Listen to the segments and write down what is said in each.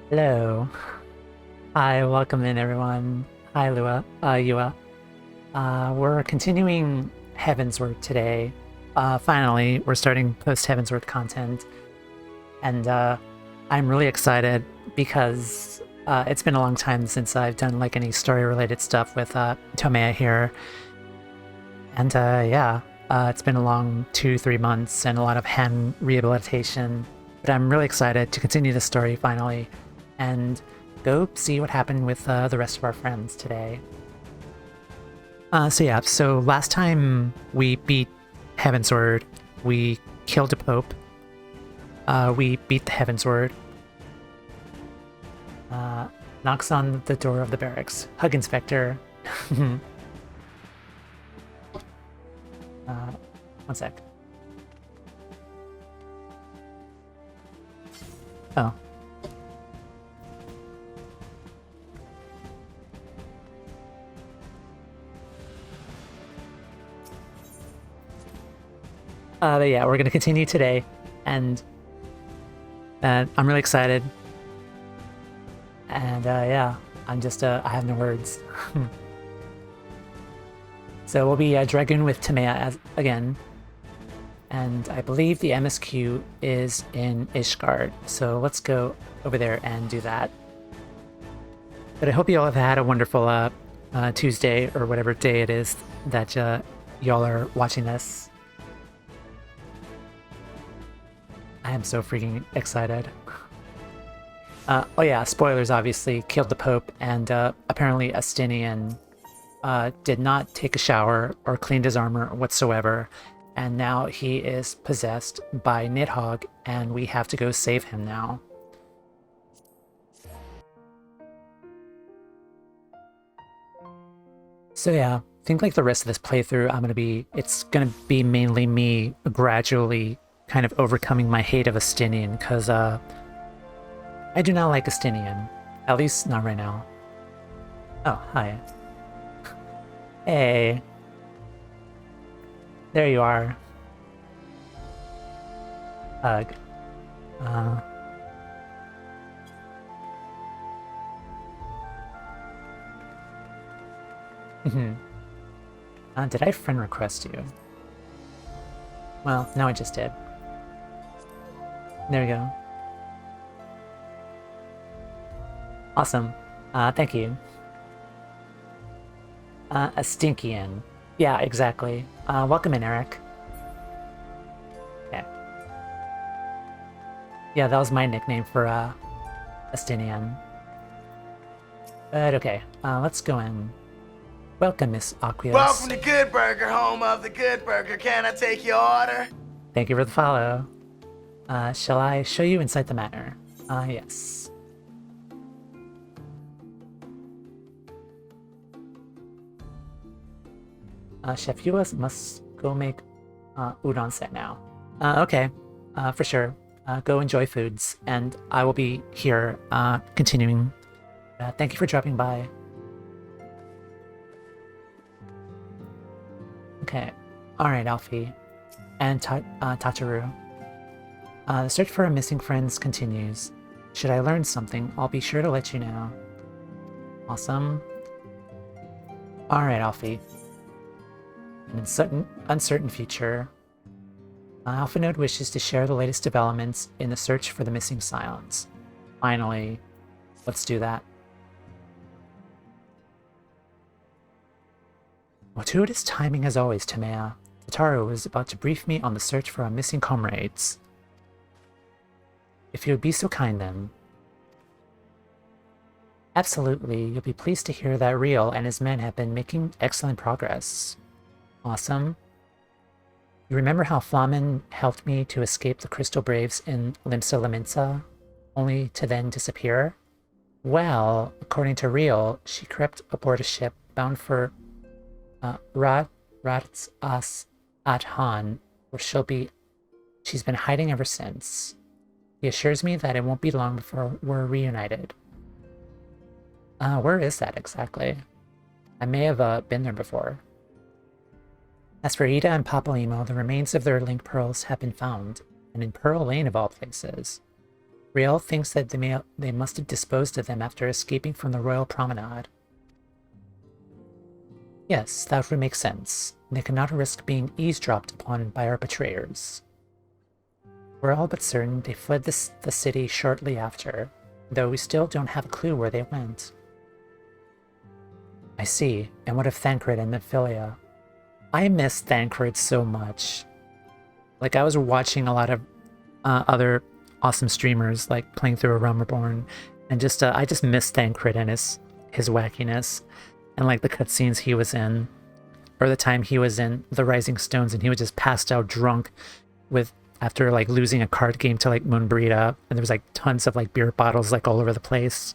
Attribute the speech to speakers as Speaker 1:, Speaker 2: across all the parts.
Speaker 1: Hello. Hi, welcome in everyone. Hi, Yua. We're continuing Heavensward today. Finally, we're starting post-Heavensward content. And I'm really excited because it's been a long time since I've done like any story-related stuff with Tomea here. And yeah, it's been a long 2-3 months and a lot of hand rehabilitation. But I'm really excited to continue the story finally and go see what happened with the rest of our friends today. So last time we beat Heavensward, we killed a Pope. We beat the Heavensward. Knocks on the door of the barracks. Hug Inspector. One sec. Oh. But yeah, we're gonna continue today, and I'm really excited. And yeah, I'm just I have no words. So we'll be Dragoon with Tomea again, and I believe the MSQ is in Ishgard. So let's go over there and do that. But I hope you all have had a wonderful Tuesday or whatever day it is that y'all are watching this. I am so freaking excited. Oh yeah, spoilers obviously, killed the Pope, and apparently Astinian did not take a shower or cleaned his armor whatsoever, and now he is possessed by Nidhogg, and we have to go save him now. So yeah, I think like the rest of this playthrough, it's gonna be mainly me gradually kind of overcoming my hate of Astinian, because I do not like Astinian. At least not right now. Oh, hi. Hey. There you are. Hug. Did I friend request you? Well, now I just did. There we go. Awesome. Thank you. A Stinkian. Yeah, exactly. Welcome in, Eric. Okay. Yeah, that was my nickname for Astinian. But okay, let's go in. Welcome, Miss Aqueous.
Speaker 2: Welcome to Good Burger, home of the Good Burger. Can I take your order?
Speaker 1: Thank you for the follow. Shall I show you inside the manor? Yes. Chef Yua must go make udon set now. Okay, for sure. Go enjoy foods, and I will be here continuing. Thank you for dropping by. Okay, alright, Alfie. And Tataru. The search for our missing friends continues. Should I learn something, I'll be sure to let you know. Awesome. Alright, Alfie. In an uncertain future, Alpha Node wishes to share the latest developments in the search for the missing Scions. Finally, let's do that. Fortuitous timing as always, Tomea. Tataru was about to brief me on the search for our missing comrades. If you would be so kind then. Absolutely, you'll be pleased to hear that Riel and his men have been making excellent progress. Awesome. You remember how Flamen helped me to escape the Crystal Braves in Limsa Laminsa, only to then disappear? Well, according to Riel, she crept aboard a ship bound for Rats As Athan, where she's been hiding ever since. He assures me that it won't be long before we're reunited. Where is that exactly? I may have been there before. As for Ida and Papalymo, the remains of their link pearls have been found, and in Pearl Lane of all places. Riel thinks that they must have disposed of them after escaping from the royal promenade. Yes, that would make sense. They cannot risk being eavesdropped upon by our betrayers. We're all but certain they fled the city shortly after, though we still don't have a clue where they went. I see. And what of Thancred and Nymphilia? I miss Thancred so much. Like, I was watching a lot of other awesome streamers, like, playing through A Realm Reborn, and just, I just miss Thancred and his wackiness, and, like, the cutscenes he was in, or the time he was in The Rising Stones, and he was just passed out drunk after, like, losing a card game to, like, Moonbrita, and there was, like, tons of, like, beer bottles, like, all over the place,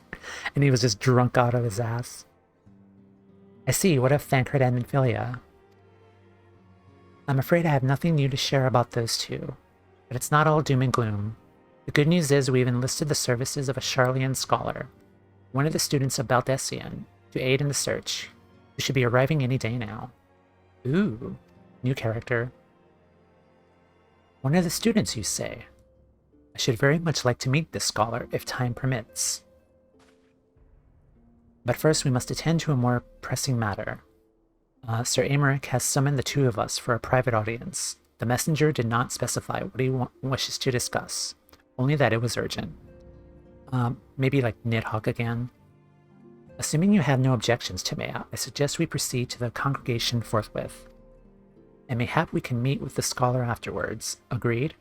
Speaker 1: and he was just drunk out of his ass. I see. What of Thancred and Nymphilia? I'm afraid I have nothing new to share about those two, but it's not all doom and gloom. The good news is we've enlisted the services of a Charlian scholar, one of the students of Baldessian, to aid in the search, who should be arriving any day now. Ooh, new character. One of the students, you say? I should very much like to meet this scholar, if time permits. But first we must attend to a more pressing matter. Sir Aymeric has summoned the two of us for a private audience. The messenger did not specify what he wishes to discuss, only that it was urgent. Maybe like Nidhogg again. Assuming you have no objections, Timea, I suggest we proceed to the congregation forthwith. And mayhap we can meet with the scholar afterwards. Agreed?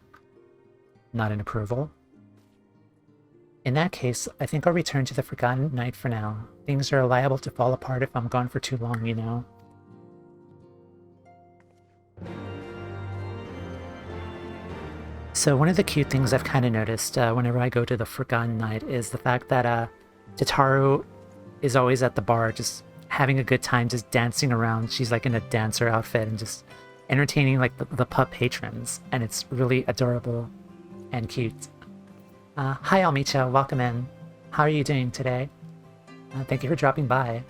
Speaker 1: Not in approval. In that case, I think I'll return to the Forgotten Night for now. Things are liable to fall apart if I'm gone for too long, you know. So one of the cute things I've kind of noticed whenever I go to the Forgotten Night is the fact that Tataru is always at the bar just having a good time, just dancing around. She's like in a dancer outfit and just entertaining like the pub patrons, and it's really adorable and cute. Hi Almicha, welcome in. How are you doing today? Thank you for dropping by.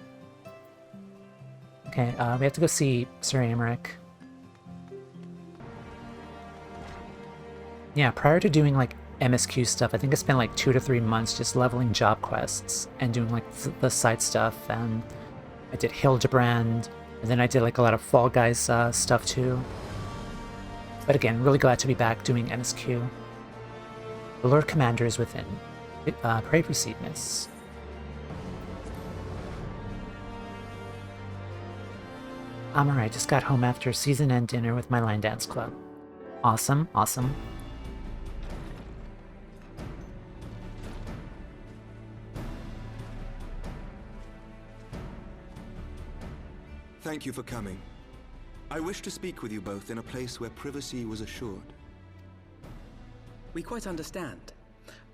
Speaker 1: Okay, we have to go see Sir Aymeric. Yeah, prior to doing like MSQ stuff, I think I spent like 2 to 3 months just leveling job quests and doing like the side stuff, and I did Hildebrand, and then I did like a lot of Fall Guys stuff too. But again, really glad to be back doing MSQ. The Lord Commander is within. Pray proceed, miss. I'm alright, just got home after season-end dinner with my line dance club. Awesome, awesome.
Speaker 3: Thank you for coming. I wish to speak with you both in a place where privacy was assured.
Speaker 4: We quite understand.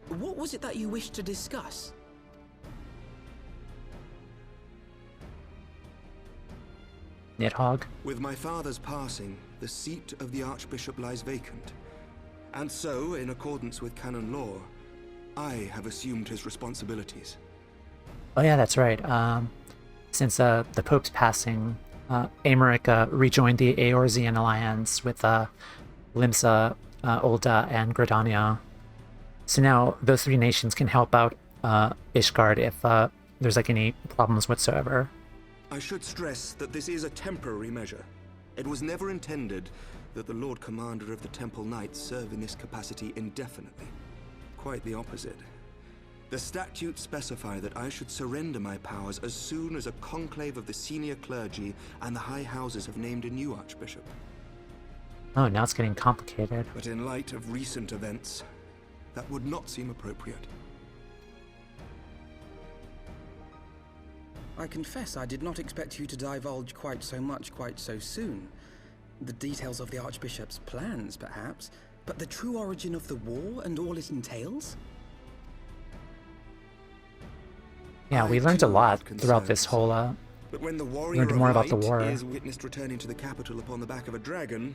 Speaker 4: What was it that you wished to discuss?
Speaker 1: Nidhogg.
Speaker 3: With my father's passing, the seat of the Archbishop lies vacant. And so, in accordance with canon law, I have assumed his responsibilities.
Speaker 1: Oh yeah, that's right. Since the Pope's passing, Aymeric rejoined the Eorzean alliance with Limsa, Ul'dah, and Gridania. So now those three nations can help out Ishgard if there's like any problems whatsoever.
Speaker 3: I should stress that this is a temporary measure. It was never intended that the Lord Commander of the Temple Knights serve in this capacity indefinitely. Quite the opposite. The statutes specify that I should surrender my powers as soon as a conclave of the senior clergy and the high houses have named a new archbishop.
Speaker 1: Oh, now it's getting complicated.
Speaker 3: But in light of recent events, that would not seem appropriate.
Speaker 4: I confess I did not expect you to divulge quite so much quite so soon. The details of the Archbishop's plans, perhaps, but the true origin of the war and all it entails?
Speaker 1: Yeah, we learned a lot throughout this whole
Speaker 3: but when the warrior
Speaker 1: learned more
Speaker 3: of
Speaker 1: about the
Speaker 3: light
Speaker 1: war.
Speaker 3: is witnessed returning to the capital upon the back of a dragon,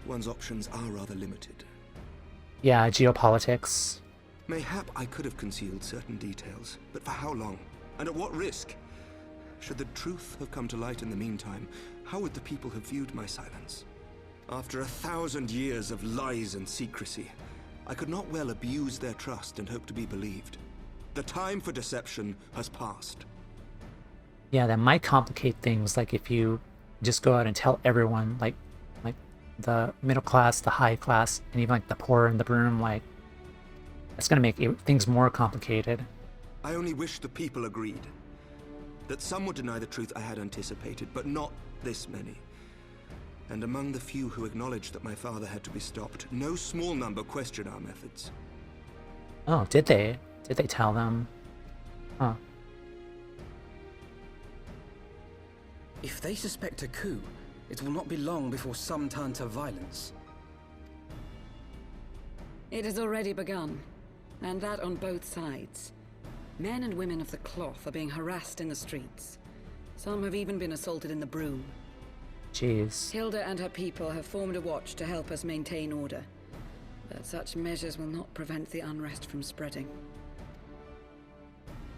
Speaker 3: one's options are rather limited.
Speaker 1: Yeah, geopolitics.
Speaker 3: Mayhap I could have concealed certain details, but for how long? And at what risk? Should the truth have come to light in the meantime, how would the people have viewed my silence? After 1,000 years of lies and secrecy, I could not well abuse their trust and hope to be believed. The time for deception has passed.
Speaker 1: Yeah, that might complicate things, like if you just go out and tell everyone, like the middle class, the high class, and even like the poor in the room, like that's gonna make things more complicated.
Speaker 3: I only wish the people agreed. That some would deny the truth I had anticipated, but not this many. And among the few who acknowledged that my father had to be stopped, no small number questioned our methods.
Speaker 1: Oh, did they? Did they tell them? Huh.
Speaker 4: If they suspect a coup, it will not be long before some turn to violence.
Speaker 5: It has already begun, and that on both sides. Men and women of the cloth are being harassed in the streets. Some have even been assaulted in the Broom.
Speaker 1: Jeez.
Speaker 5: Hilda and her people have formed a watch to help us maintain order. But such measures will not prevent the unrest from spreading.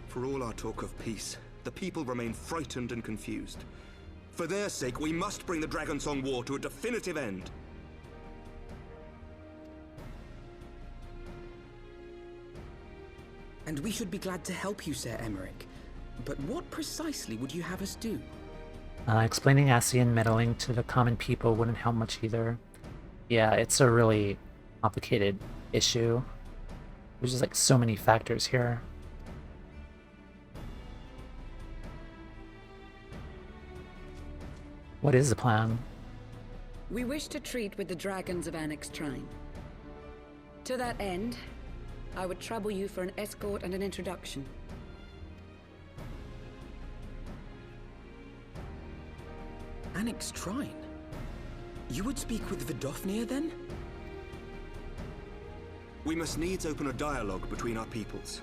Speaker 3: For all our talk of peace, the people remain frightened and confused. For their sake, we must bring the Dragonsong War to a definitive end.
Speaker 4: And we should be glad to help you, Sir Emmerich. But what precisely would you have us do?
Speaker 1: Explaining ASEAN meddling to the common people wouldn't help much either. Yeah, it's a really complicated issue. There's just like so many factors here. What is the plan?
Speaker 5: We wish to treat with the dragons of Annex Trine. To that end, I would trouble you for an escort and an introduction.
Speaker 4: Annex Trine? You would speak with Vidofnir then?
Speaker 3: We must needs open a dialogue between our peoples.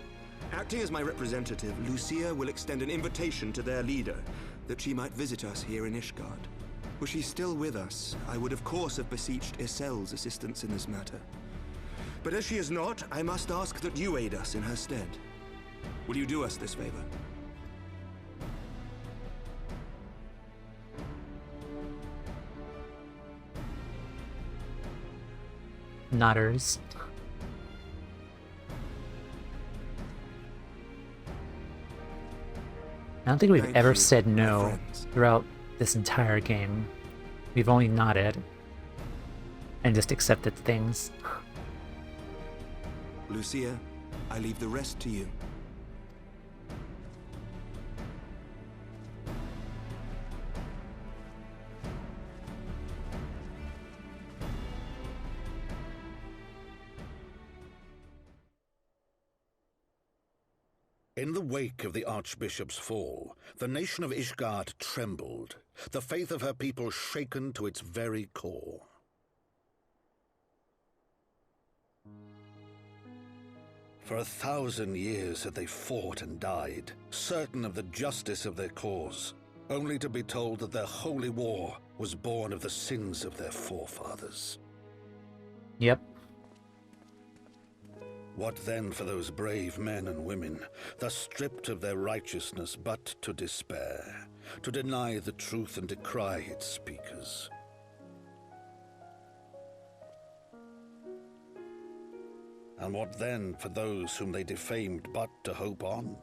Speaker 3: Acting as my representative, Lucia will extend an invitation to their leader, that she might visit us here in Ishgard. Were she still with us, I would of course have beseeched Isel's assistance in this matter. But as she is not, I must ask that you aid us in her stead. Will you do us this favor?
Speaker 1: Nodders. I don't think we've
Speaker 3: Thank
Speaker 1: ever
Speaker 3: you,
Speaker 1: said
Speaker 3: my
Speaker 1: no
Speaker 3: friends.
Speaker 1: throughout this entire game. We've only nodded and just accepted things.
Speaker 3: Lucia, I leave the rest to you.
Speaker 6: In the wake of the Archbishop's fall, the nation of Ishgard trembled, the faith of her people shaken to its very core. For 1,000 years had they fought and died, certain of the justice of their cause, only to be told that their holy war was born of the sins of their forefathers.
Speaker 1: Yep.
Speaker 6: What then for those brave men and women, thus stripped of their righteousness but to despair, to deny the truth and decry its speakers? And what then for those whom they defamed but to hope on,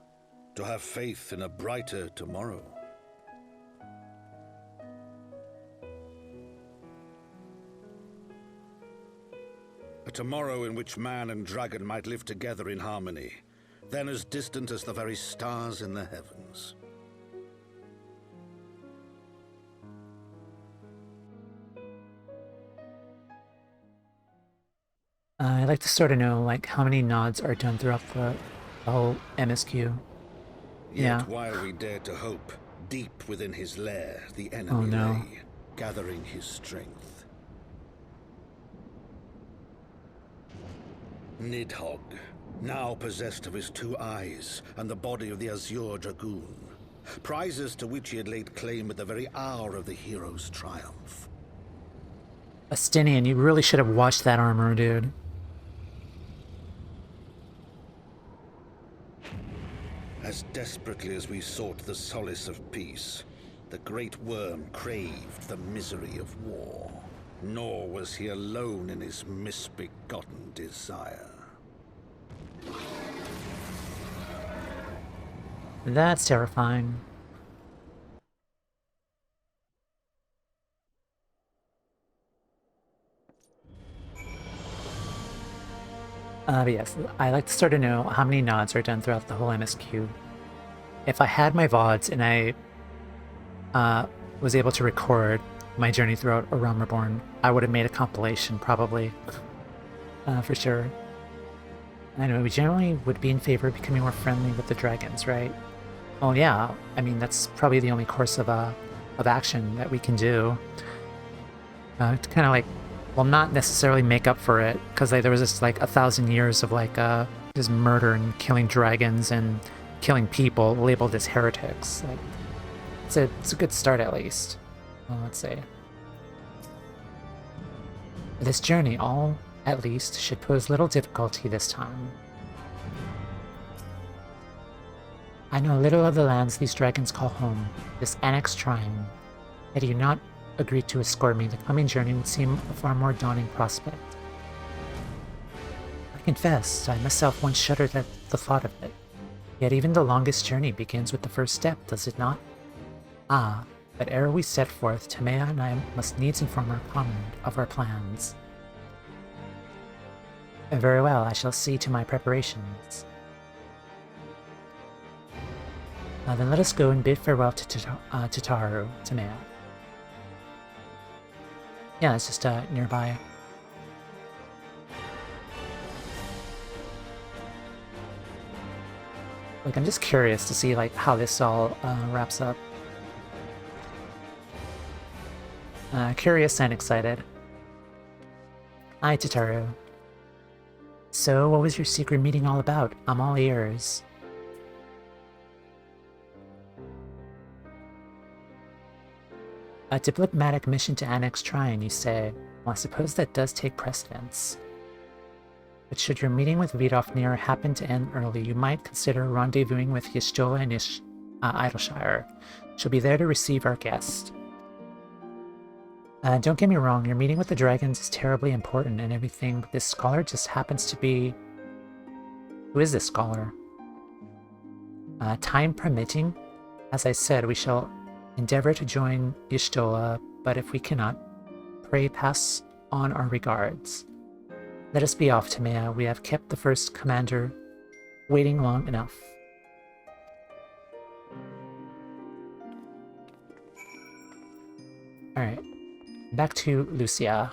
Speaker 6: to have faith in a brighter tomorrow? A tomorrow in which man and dragon might live together in harmony, then as distant as the very stars in the heavens.
Speaker 1: I'd like to sort of know, like, how many nods are done throughout the whole MSQ. Yeah.
Speaker 6: Yet while we dared to hope, deep within his lair the enemy
Speaker 1: no.
Speaker 6: lay, gathering his strength. Nidhogg, now possessed of his 2 eyes and the body of the Azure Dragoon, prizes to which he had laid claim at the very hour of the hero's triumph.
Speaker 1: Astinian, you really should have watched that armor, dude.
Speaker 6: As desperately as we sought the solace of peace, the great worm craved the misery of war. Nor was he alone in his misbegotten desire.
Speaker 1: That's terrifying. But yes, I like to sort of know how many nods are done throughout the whole MSQ. If I had my VODs and I was able to record my journey throughout A Realm Reborn, I would have made a compilation, probably. For sure. I know we generally would be in favor of becoming more friendly with the dragons, right? Well, yeah, I mean, that's probably the only course of action that we can do. To kind of like, well, not necessarily make up for it, because like, there was just like 1,000 years of like just murder and killing dragons and killing people labeled as heretics. Like, it's a good start at least. Well, let's see. This journey, all at least, should pose little difficulty this time. I know little of the lands these dragons call home, this annexed shrine. Had you not agreed to escort me, the coming journey would seem a far more daunting prospect. I confess, I myself once shuddered at the thought of it. Yet even the longest journey begins with the first step, does it not? Ah, but ere we set forth, Tamea and I must needs inform our comrade of our plans. Very well, I shall see to my preparations. Then let us go and bid farewell to Tataru, Tamea. Yeah, it's just nearby. Like, I'm just curious to see like how this all wraps up. Curious and excited. Hi, Tataru. So, what was your secret meeting all about? I'm all ears. A diplomatic mission to annex Trine, you say? Well, I suppose that does take precedence. But should your meeting with Vidofnir happen to end early, you might consider rendezvousing with Y'shtola and Idleshire. She'll be there to receive our guest. Don't get me wrong, your meeting with the dragons is terribly important and everything, but this scholar just happens to be... Who is this scholar? Time permitting, as I said, we shall endeavor to join Y'shtola, but if we cannot, pray pass on our regards. Let us be off, Tamea. We have kept the first commander waiting long enough. Alright. Back to Lucia.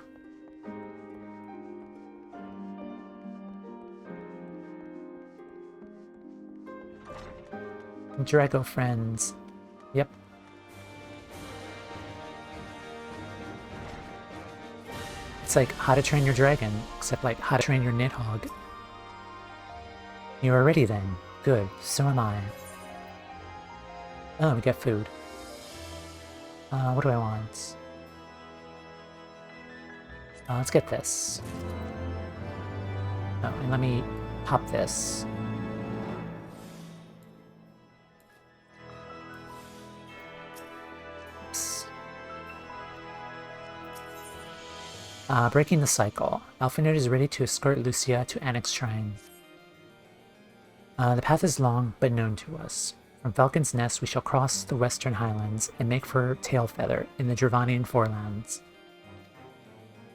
Speaker 1: Drago friends. Yep. It's like How to Train Your Dragon, except like How to Train Your Nidhogg. You are ready then. Good, so am I. Oh, we got food. What do I want? Let's get this. Oh, and let me pop this. Oops. Breaking the cycle. Alphanerd is ready to escort Lucia to Annex Shrine. The path is long, but known to us. From Falcon's Nest, we shall cross the Western Highlands and make for Tailfeather in the Dravanian Forelands.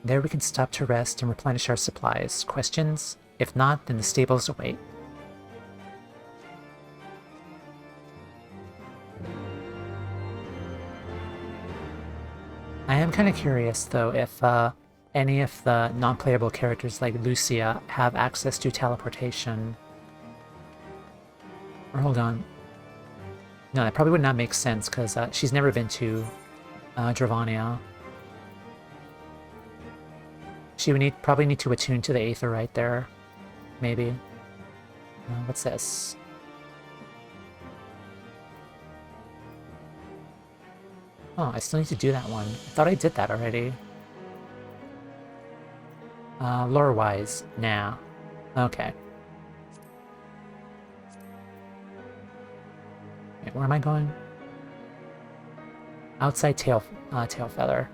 Speaker 1: There we can stop to rest and replenish our supplies. Questions? If not, then the stables await. I am kind of curious, though, if any of the non-playable characters like Lucia have access to teleportation. Or hold on. No, that probably would not make sense, because she's never been to Dravania. She would probably need to attune to the Aether right there. Maybe. What's this? Oh, I still need to do that one. I thought I did that already. Lore-wise, nah. Okay. Wait, where am I going? Outside Tailfeather.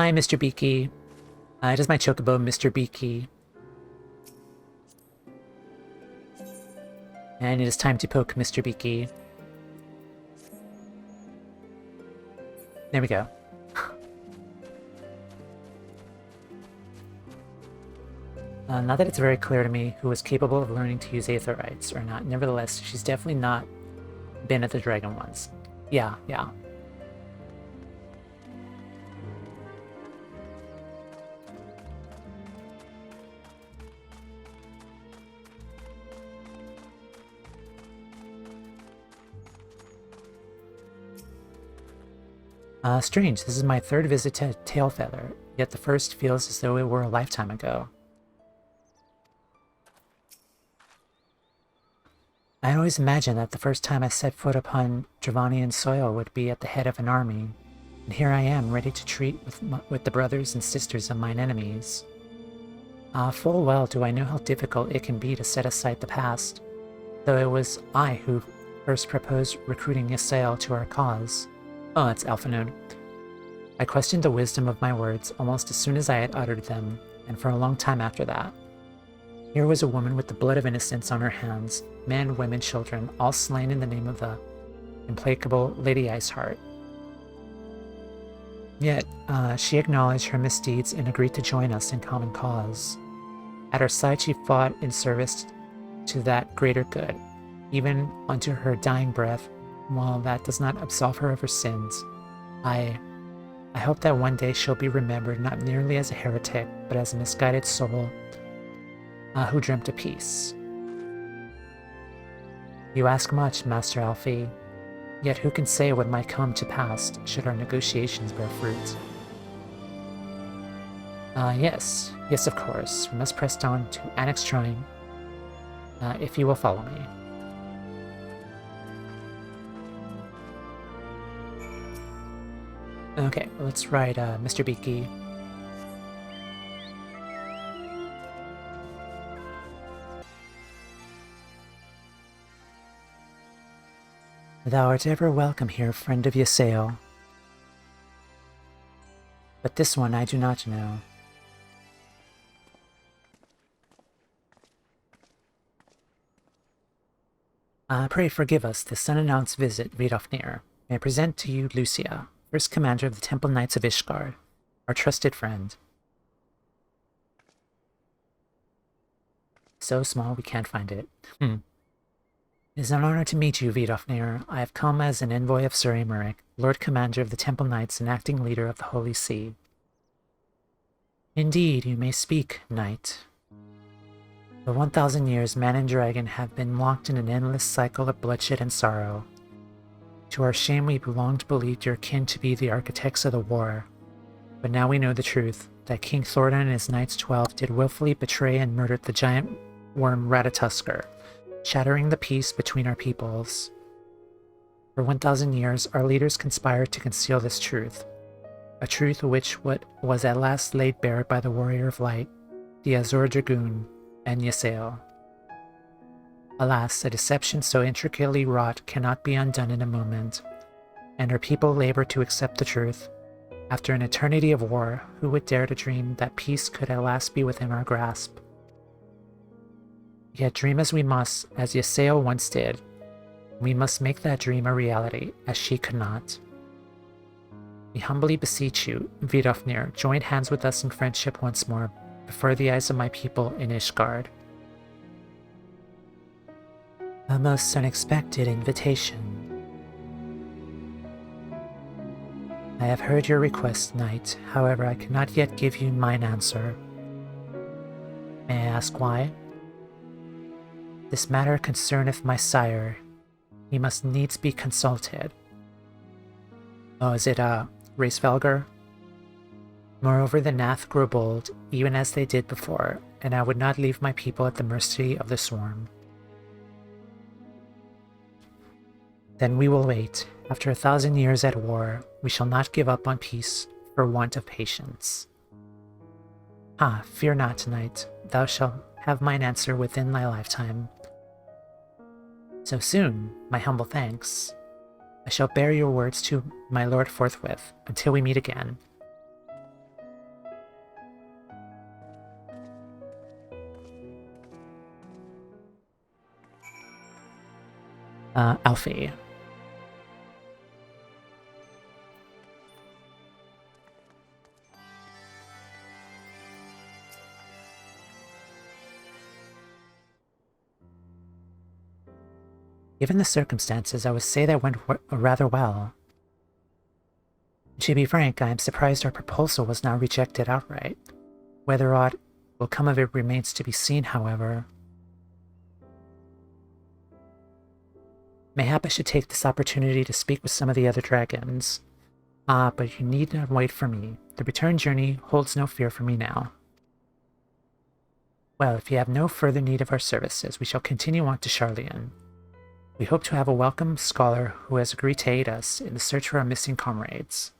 Speaker 1: Hi, Mr. Beaky. It is my chocobo, Mr. Beaky. And it is time to poke Mr. Beaky. There we go. Not that it's very clear to me who was capable of learning to use Aether rights or not. Nevertheless, she's definitely not been at the Dragon once. Yeah. Strange. This is my third visit to Tailfeather, yet the first feels as though it were a lifetime ago. I always imagined that the first time I set foot upon Dravanian soil would be at the head of an army, and here I am, ready to treat with the brothers and sisters of mine enemies. Full well do I know how difficult it can be to set aside the past, though it was I who first proposed recruiting Ysael to our cause. Oh, that's Alphanode. I questioned the wisdom of my words almost as soon as I had uttered them, and for a long time after that. Here was a woman with the blood of innocence on her hands, men, women, children, all slain in the name of the implacable Lady Iceheart. Yet, she acknowledged her misdeeds and agreed to join us in common cause. At our side she fought in service to that greater good, even unto her dying breath. While that does not absolve her of her sins, I hope that one day she'll be remembered not merely as a heretic, but as a misguided soul who dreamt of peace. You ask much, Master Alfie, yet who can say what might come to pass should our negotiations bear fruit? Yes, of course. We must press on to Annex Shrine, if you will follow me. Okay, let's ride Mr. Beaky. Thou art ever welcome here, friend of Ysael. But this one I do not know. Pray forgive us this unannounced visit, Vidofnir. May I present to you Lucia, first commander of the Temple Knights of Ishgard, our trusted friend. So small we can't find it. It is an honor to meet you, Vidofnir. I have come as an envoy of Sir Aymeric, Lord Commander of the Temple Knights and acting leader of the Holy See. Indeed, you may speak, Knight. For 1,000 years, man and dragon have been locked in an endless cycle of bloodshed and sorrow. To our shame, we long believed your kin to be the architects of the war. But now we know the truth, that King Thordan and his Knights 12 did willfully betray and murder the giant worm Ratatoskr, shattering the peace between our peoples. For 1,000 years, our leaders conspired to conceal this truth, a truth which was at last laid bare by the Warrior of Light, the Azure Dragoon, and Ysael. Alas, a deception so intricately wrought cannot be undone in a moment, and our people labor to accept the truth. After an eternity of war, who would dare to dream that peace could at last be within our grasp? Yet dream as we must, as Ysael once did, we must make that dream a reality, as she could not. We humbly beseech you, Vidofnir, join hands with us in friendship once more, before the eyes of my people in Ishgard. A most unexpected invitation. I have heard your request, Knight. However, I cannot yet give you mine answer. May I ask why? This matter concerneth my sire. He must needs be consulted. Oh, is it, Racevelgar? Moreover, the Nath grow bold, even as they did before, and I would not leave my people at the mercy of the swarm. Then we will wait. After 1,000 years at war, we shall not give up on peace for want of patience. Fear not, Knight. Thou shalt have mine answer within thy lifetime. So soon, my humble thanks. I shall bear your words to my lord forthwith, until we meet again. Alfie. Given the circumstances, I would say that went rather well. To be frank, I am surprised our proposal was not rejected outright. Whether aught will come of it remains to be seen, however. Mayhap I should take this opportunity to speak with some of the other dragons. But you need not wait for me. The return journey holds no fear for me now. Well, if you have no further need of our services, we shall continue on to Charlian. We hope to have a welcome scholar who has agreed to aid us in the search for our missing comrades.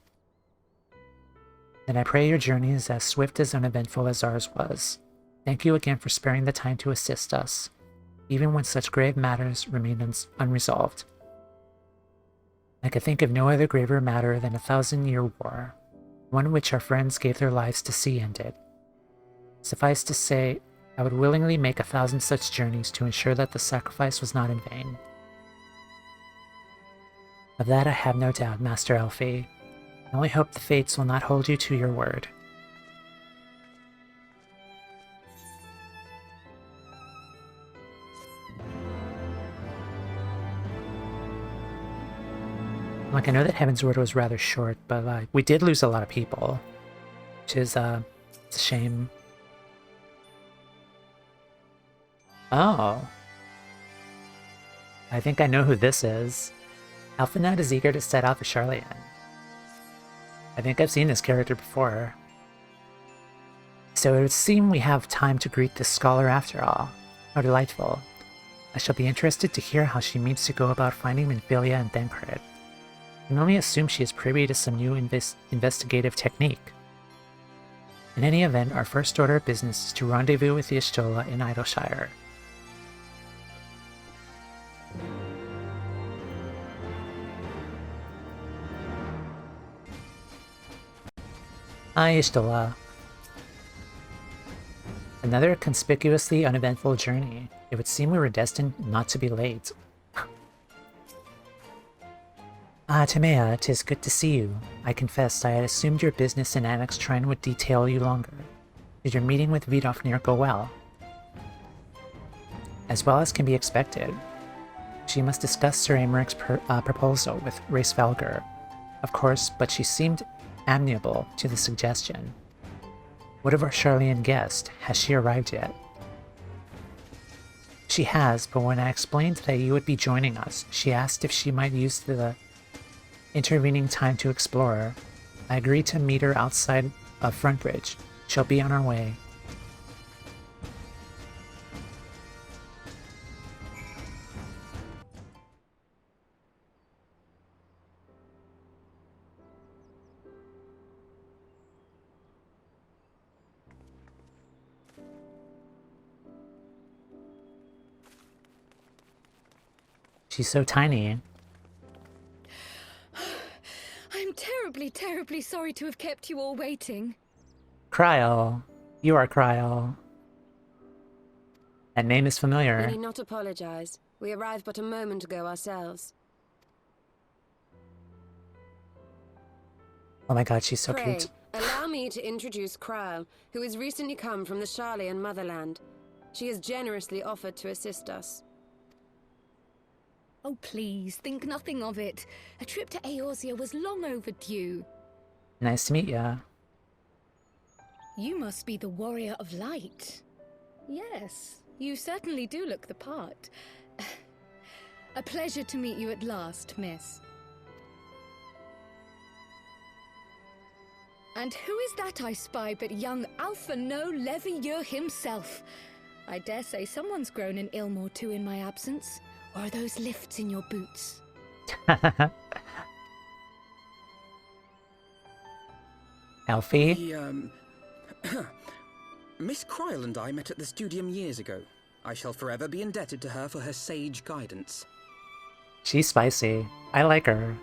Speaker 1: Then I pray your journey is as swift as uneventful as ours was. Thank you again for sparing the time to assist us, even when such grave matters remain unresolved. I could think of no other graver matter than a 1,000-year war, one which our friends gave their lives to see ended. Suffice to say, I would willingly make 1,000 such journeys to ensure that the sacrifice was not in vain. Of that I have no doubt, Master Alfie. I only hope the fates will not hold you to your word. Like, I know that Heavensward was rather short, but like, we did lose a lot of people, which is, it's a shame. Oh. I think I know who this is. Alphanut is eager to set out for Charlian. I think I've seen this character before. So it would seem we have time to greet this scholar after all. How delightful. I shall be interested to hear how she means to go about finding Minfilia and Thancred. I can only assume she is privy to some new investigative technique. In any event, our first order of business is to rendezvous with the Y'shtola in Idleshire. Y'shtola. Another conspicuously uneventful journey. It would seem we were destined not to be late. Timea, 'tis good to see you. I confess I had assumed your business in Annex Trine would detail you longer. Did your meeting with Vidofnir go well? As well as can be expected. She must discuss Sir Americ's proposal with Race Valgur, of course, but she seemed amenable to the suggestion. What of our Charlian guest? Has she arrived yet? She has, but when I explained that you would be joining us, she asked if she might use the intervening time to explore. I agreed to meet her outside of Frontbridge. She'll be on our way. She's so tiny.
Speaker 7: I'm terribly sorry to have kept you all waiting.
Speaker 1: Kryl. You are Kryl. That name is familiar.
Speaker 8: You need not apologize. We arrived but a moment ago ourselves.
Speaker 1: Oh my god, she's so
Speaker 8: Pray,
Speaker 1: cute.
Speaker 8: allow me to introduce Kryl, who has recently come from the Charlian motherland. She has generously offered to assist us.
Speaker 7: Oh, please, think nothing of it. A trip to Eorzea was long overdue.
Speaker 1: Nice to meet ya.
Speaker 7: You must be the Warrior of Light. Yes, you certainly do look the part. A pleasure to meet you at last, miss. And who is that I spy but young Alphonse Levieux himself? I dare say someone's grown in Ilmore too in my absence. Or are those lifts in your boots?
Speaker 1: Alfie?
Speaker 4: Miss Kryl and I met at the Studium years ago. I shall forever be indebted to her for her sage guidance.
Speaker 1: She's spicy. I like her.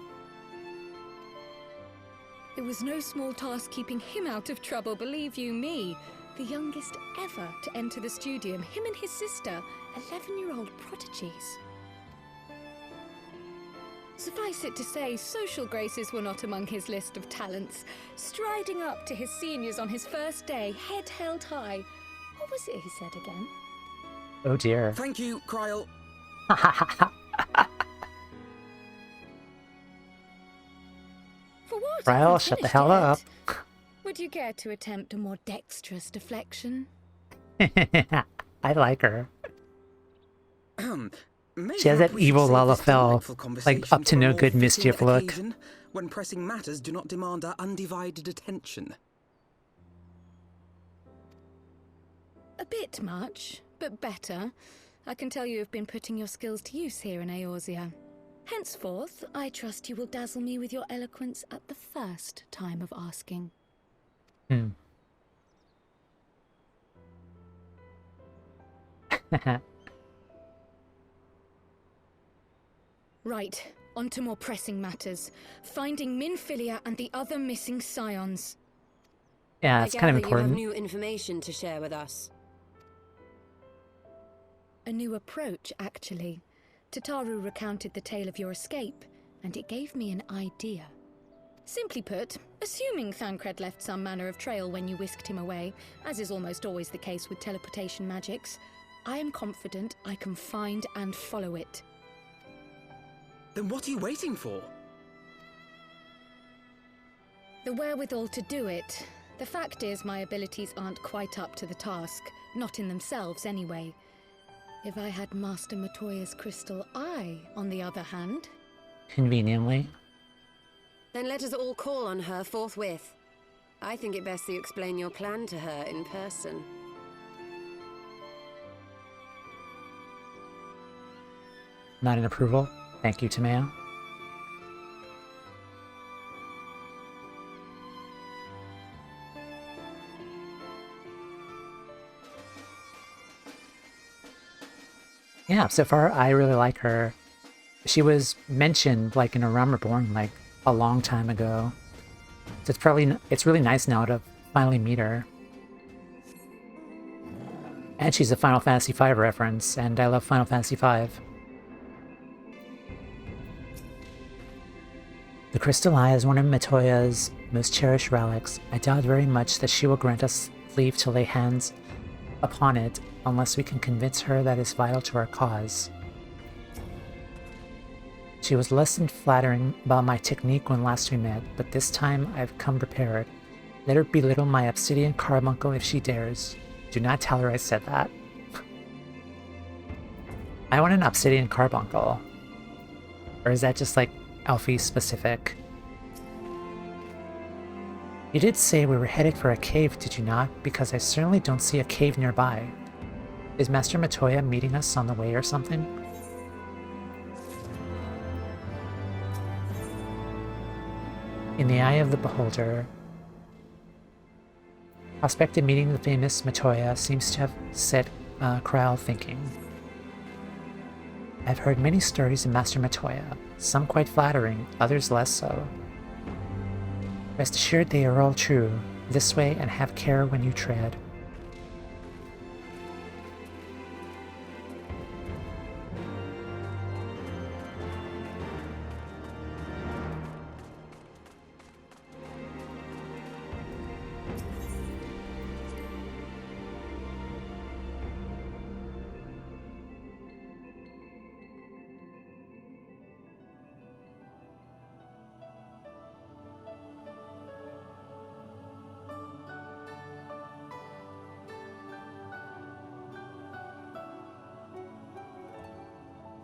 Speaker 7: It was no small task keeping him out of trouble, believe you me. The youngest ever to enter the Studium, him and his sister, 11-year-old prodigies. Suffice it to say, social graces were not among his list of talents. Striding up to his seniors on his first day, head held high. What was it he said again?
Speaker 1: Oh dear.
Speaker 4: Thank you, Kryl.
Speaker 7: For what?
Speaker 1: Kryl,
Speaker 7: Haven't
Speaker 1: shut the
Speaker 7: finished
Speaker 1: hell
Speaker 7: yet.
Speaker 1: up.
Speaker 7: Would you care to attempt a more dexterous deflection?
Speaker 1: I like her.
Speaker 4: Maybe
Speaker 1: She has that
Speaker 4: we should
Speaker 1: evil
Speaker 4: save this
Speaker 1: Lalafell,
Speaker 4: delightful
Speaker 1: like
Speaker 4: conversation
Speaker 1: up to
Speaker 4: for a
Speaker 1: no
Speaker 4: more
Speaker 1: good
Speaker 4: fitting
Speaker 1: mischief look.
Speaker 4: occasion, when pressing matters do not demand our undivided attention.
Speaker 7: A bit much, but better. I can tell you have been putting your skills to use here in Eorzea. Henceforth, I trust you will dazzle me with your eloquence at the first time of asking.
Speaker 1: Hmm.
Speaker 7: Right, on to more pressing matters. Finding Minfilia and the other missing scions.
Speaker 1: Yeah, it's kind of
Speaker 8: I gather you have
Speaker 1: important.
Speaker 8: new information to share with us.
Speaker 7: A new approach, actually. Tataru recounted the tale of your escape, and it gave me an idea. Simply put, assuming Thancred left some manner of trail when you whisked him away, as is almost always the case with teleportation magics, I am confident I can find and follow it.
Speaker 4: Then what are you waiting for?
Speaker 7: The wherewithal to do it. The fact is, my abilities aren't quite up to the task, not in themselves anyway. If I had Master Matoya's crystal eye, on the other hand...
Speaker 1: Conveniently.
Speaker 8: Then let us all call on her forthwith. I think it best that you explain your plan to her in person.
Speaker 1: Not in approval. Thank you, Tameo. Yeah, so far I really like her. She was mentioned like in A Realm Reborn like a long time ago. So it's really nice now to finally meet her. And she's a Final Fantasy V reference, and I love Final Fantasy V. The Crystal Eye is one of Matoya's most cherished relics. I doubt very much that she will grant us leave to lay hands upon it unless we can convince her that it's vital to our cause. She was less than flattering about my technique when last we met, but this time I've come prepared. Let her belittle my obsidian carbuncle if she dares. Do not tell her I said that. I want an obsidian carbuncle. Or is that just like Alfie specific? You did say we were headed for a cave, did you not? Because I certainly don't see a cave nearby. Is Master Matoya meeting us on the way or something? In the eye of the beholder, prospect of meeting the famous Matoya seems to have set Kryl thinking. I've heard many stories of Master Matoya, some quite flattering, others less so. Rest assured they are all true. This way, and have care when you tread.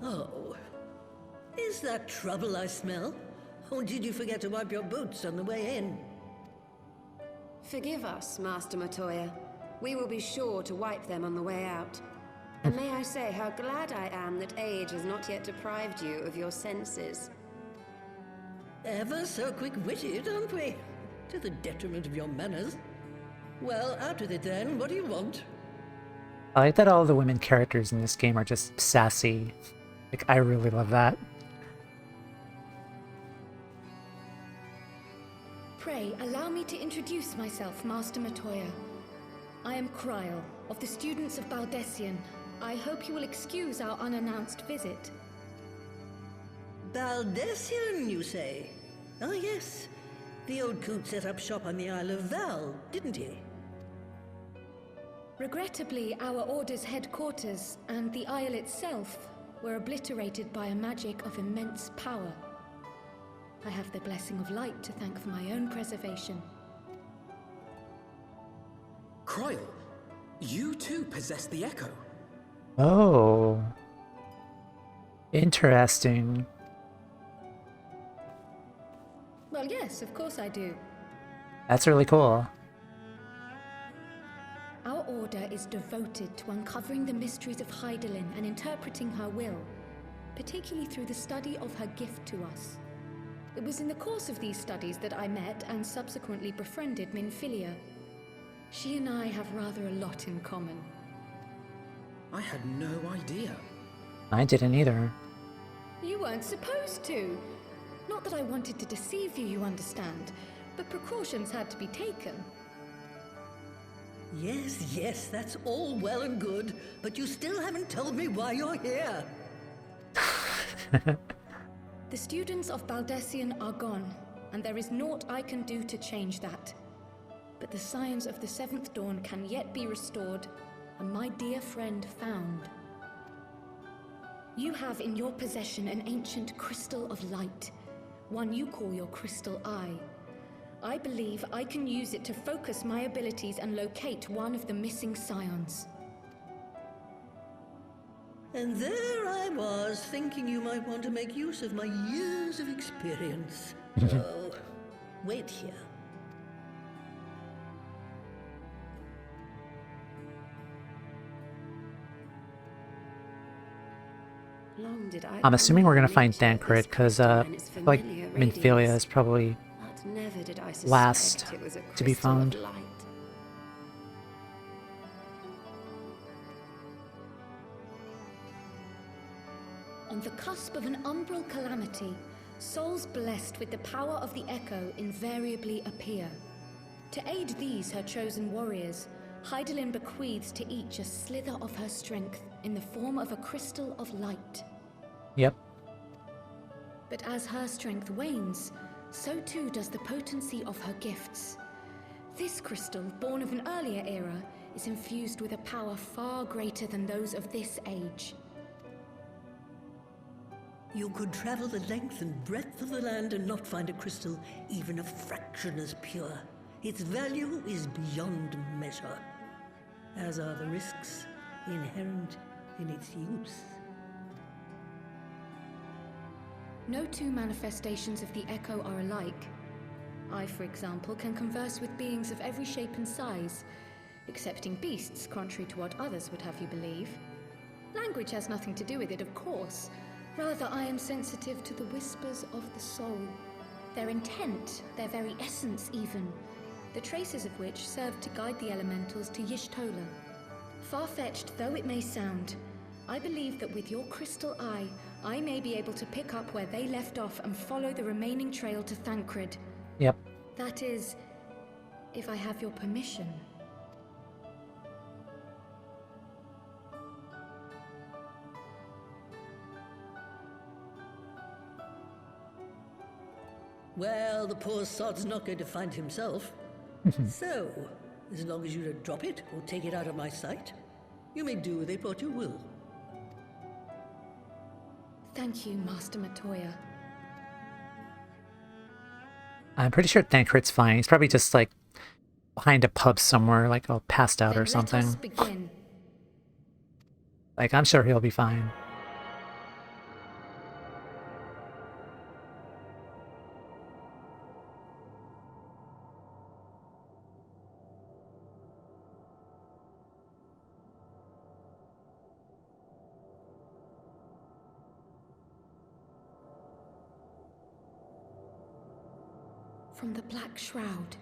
Speaker 9: Oh, is that trouble I smell? Or did you forget to wipe your boots on the way in?
Speaker 8: Forgive us, Master Matoya. We will be sure to wipe them on the way out. And may I say how glad I am that age has not yet deprived you of your senses.
Speaker 9: Ever so quick-witted, aren't we? To the detriment of your manners. Well, out with it then. What do you want?
Speaker 1: I like that all the women characters in this game are just sassy. Like, I really love that.
Speaker 7: Pray, allow me to introduce myself, Master Matoya. I am Kryl, of the students of Baldessian. I hope you will excuse our unannounced visit.
Speaker 9: Baldessian, you say? Ah, yes. The old coot set up shop on the Isle of Val, didn't he?
Speaker 7: Regrettably, our order's headquarters and the isle itself were obliterated by a magic of immense power. I have the blessing of light to thank for my own preservation.
Speaker 4: Croyle, you too possess the Echo.
Speaker 1: Oh. Interesting.
Speaker 7: Well, yes, of course I do.
Speaker 1: That's really cool.
Speaker 7: Our order is devoted to uncovering the mysteries of Hydaelyn and interpreting her will, particularly through the study of her gift to us. It was in the course of these studies that I met and subsequently befriended Minfilia. She and I have rather a lot in common.
Speaker 4: I had no idea.
Speaker 1: I didn't either.
Speaker 7: You weren't supposed to. Not that I wanted to deceive you, you understand, but precautions had to be taken.
Speaker 9: Yes, yes, that's all well and good, but you still haven't told me why you're here.
Speaker 7: The students of Baldessian are gone, and there is naught I can do to change that. But the science of the Seventh Dawn can yet be restored, and my dear friend found. You have in your possession an ancient crystal of light, one you call your crystal eye. I believe I can use it to focus my abilities and locate one of the missing scions.
Speaker 9: And there I was, thinking you might want to make use of my years of experience. Oh, wait here.
Speaker 8: Long did I
Speaker 1: I'm assuming we're gonna find
Speaker 8: nature of
Speaker 1: Thancred
Speaker 8: this
Speaker 1: because
Speaker 8: crystal and its
Speaker 1: like
Speaker 8: familiar
Speaker 1: Minfilia
Speaker 8: radiance.
Speaker 1: is probably
Speaker 8: But never did I suspect
Speaker 1: last
Speaker 8: it was a
Speaker 1: to be
Speaker 8: crystal of
Speaker 1: found.
Speaker 8: light.
Speaker 7: On the cusp of an umbral calamity, souls blessed with the power of the Echo invariably appear. To aid these, her chosen warriors, Hydaelyn bequeaths to each a slither of her strength in the form of a crystal of light.
Speaker 1: Yep.
Speaker 7: But as her strength wanes, so too does the potency of her gifts. This crystal, born of an earlier era, is infused with a power far greater than those of this age.
Speaker 9: You could travel the length and breadth of the land and not find a crystal even a fraction as pure. Its value is beyond measure, as are the risks inherent in its use.
Speaker 7: No two manifestations of the Echo are alike. I, for example, can converse with beings of every shape and size, excepting beasts, contrary to what others would have you believe. Language has nothing to do with it, of course. Rather, I am sensitive to the whispers of the soul. Their intent, their very essence even, the traces of which serve to guide the elementals to Y'shtola. Far-fetched though it may sound, I believe that with your crystal eye, I may be able to pick up where they left off and follow the remaining trail to Thancred.
Speaker 1: Yep.
Speaker 7: That is, if I have your permission.
Speaker 9: Well, the poor sod's not going to find himself. So, as long as you don't drop it or take it out of my sight, you may do with it what you will.
Speaker 7: Thank you, Master Matoya.
Speaker 1: I'm pretty sure Thancred's fine. He's probably just like behind a pub somewhere, like all passed out
Speaker 7: Then
Speaker 1: or something.
Speaker 7: let us begin.
Speaker 1: Like I'm sure he'll be fine.
Speaker 7: From the Black Shroud,